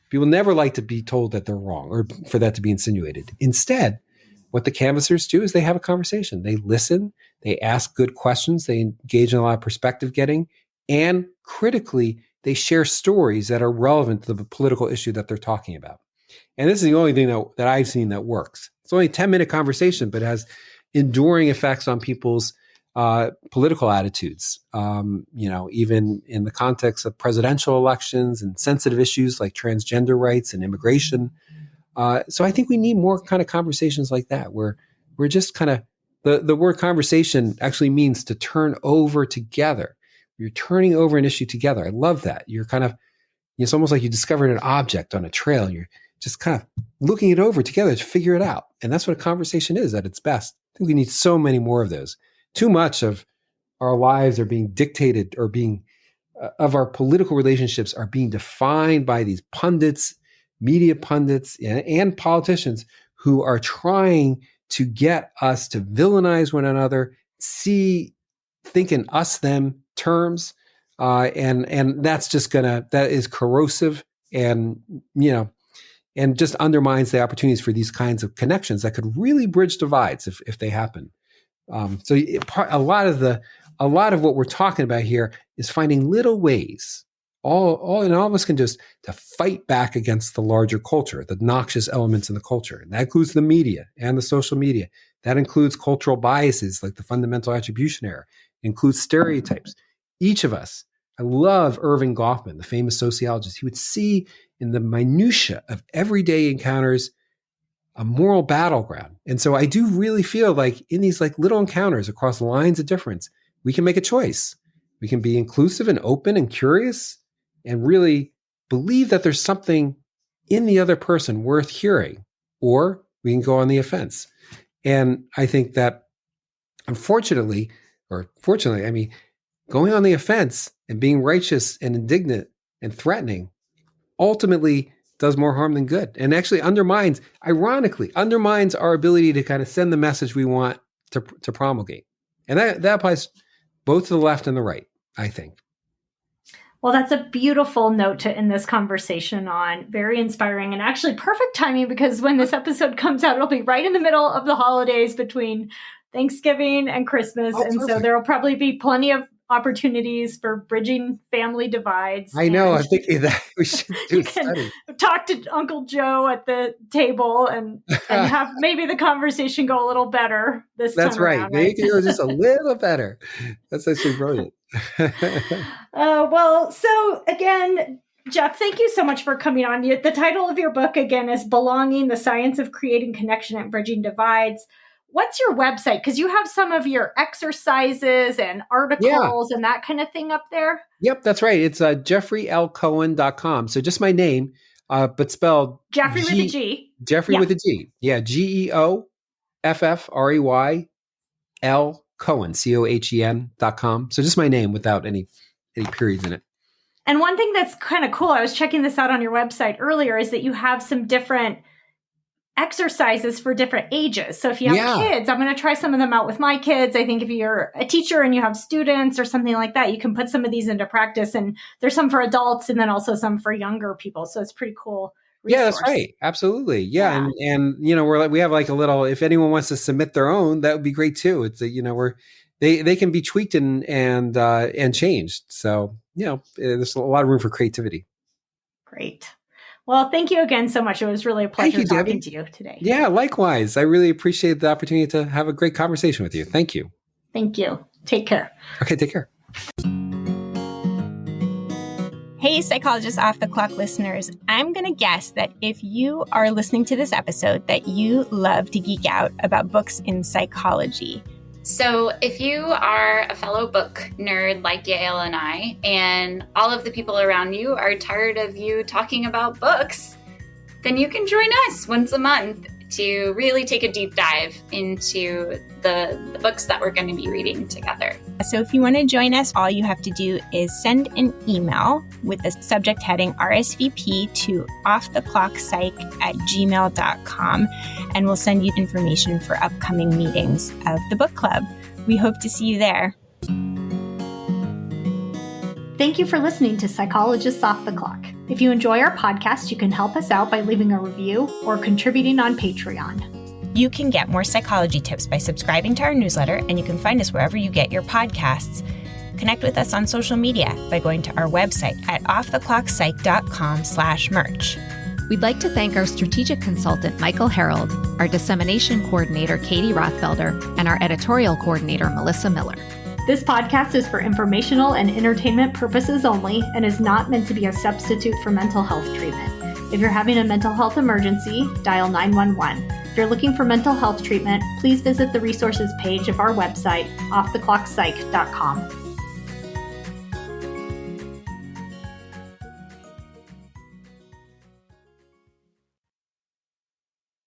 People never like to be told that they're wrong or for that to be insinuated. Instead, what the canvassers do is they have a conversation. They listen, they ask good questions, they engage in a lot of perspective getting, and critically, they share stories that are relevant to the political issue that they're talking about. And this is the only thing that I've seen that works. It's only a 10-minute conversation, but has enduring effects on people's political attitudes, even in the context of presidential elections and sensitive issues like transgender rights and immigration. So I think we need more kind of conversations like that, where we're just kind of, the word conversation actually means to turn over together. You're turning over an issue together. I love that. You're kind of, it's almost like you discovered an object on a trail. You're just kind of looking it over together to figure it out. And that's what a conversation is at its best. I think we need so many more of those. Too much of our lives are being dictated or being, of our political relationships are being defined by these pundits, media pundits, and politicians who are trying to get us to villainize one another, think in us-them terms. And that's just that is corrosive and just undermines the opportunities for these kinds of connections that could really bridge divides if they happen. So a lot of what we're talking about here is finding little ways, all of us can just to fight back against the larger culture, the noxious elements in the culture. And that includes the media and the social media. That includes cultural biases like the fundamental attribution error. It includes stereotypes. Each of us, I love Irving Goffman, the famous sociologist. He would see in the minutia of everyday encounters a moral battleground. And so I do really feel like in these like little encounters across lines of difference, we can make a choice. We can be inclusive and open and curious and really believe that there's something in the other person worth hearing, or we can go on the offense. And I think that unfortunately, or fortunately, I mean, going on the offense and being righteous and indignant and threatening ultimately does more harm than good, and actually ironically undermines our ability to kind of send the message we want to promulgate. And that applies both to the left and the right, I think. Well, that's a beautiful note to end this conversation on. Very inspiring, and actually perfect timing, because when this episode comes out, it'll be right in the middle of the holidays between Thanksgiving and Christmas. And perfect. So there will probably be plenty of opportunities for bridging family divides. I know. I'm thinking that we should do you can talk to Uncle Joe at the table and have maybe the conversation go a little better this time. That's right. Maybe it go just a little better. That's actually brilliant. Well, so again, Jeff, thank you so much for coming on. The title of your book, again, is Belonging, the Science of Creating Connection and Bridging Divides. What's your website? Because you have some of your exercises and articles and that kind of thing up there. Yep, that's right. It's geoffreylcohen.com. So just my name, but spelled Geoffrey with a G. Geoffrey with a G. Yeah, GeoffreyL Cohen, COHEN.com. So just my name without any periods in it. And one thing that's kind of cool, I was checking this out on your website earlier, is that you have some different exercises for different ages. So if you have kids, I'm going to try some of them out with my kids. I think if you're a teacher and you have students or something like that, you can put some of these into practice. And there's some for adults and then also some for younger people. So it's pretty cool resource. Yeah, that's right. Absolutely. Yeah. And we have like a little, if anyone wants to submit their own, that would be great too. It's they can be tweaked and changed. So, there's a lot of room for creativity. Great. Well, thank you again so much. It was really a pleasure talking to you today. Yeah, likewise. I really appreciate the opportunity to have a great conversation with you. Thank you. Thank you. Take care. Okay, take care. Hey, Psychologist Off the Clock listeners. I'm going to guess that if you are listening to this episode, that you love to geek out about books in psychology. So if you are a fellow book nerd like Yael and I, and all of the people around you are tired of you talking about books, then you can join us once a month to really take a deep dive into the books that we're going to be reading together. So if you want to join us, all you have to do is send an email with the subject heading RSVP to offtheclockpsych@gmail.com, and we'll send you information for upcoming meetings of the book club. We hope to see you there. Thank you for listening to Psychologists Off the Clock. If you enjoy our podcast, you can help us out by leaving a review or contributing on Patreon. You can get more psychology tips by subscribing to our newsletter, and you can find us wherever you get your podcasts. Connect with us on social media by going to our website at offtheclockpsych.com/merch. We'd like to thank our strategic consultant, Michael Harold, our dissemination coordinator, Katie Rothfelder, and our editorial coordinator, Melissa Miller. This podcast is for informational and entertainment purposes only and is not meant to be a substitute for mental health treatment. If you're having a mental health emergency, dial 911. If you're looking for mental health treatment, please visit the resources page of our website, offtheclockpsych.com.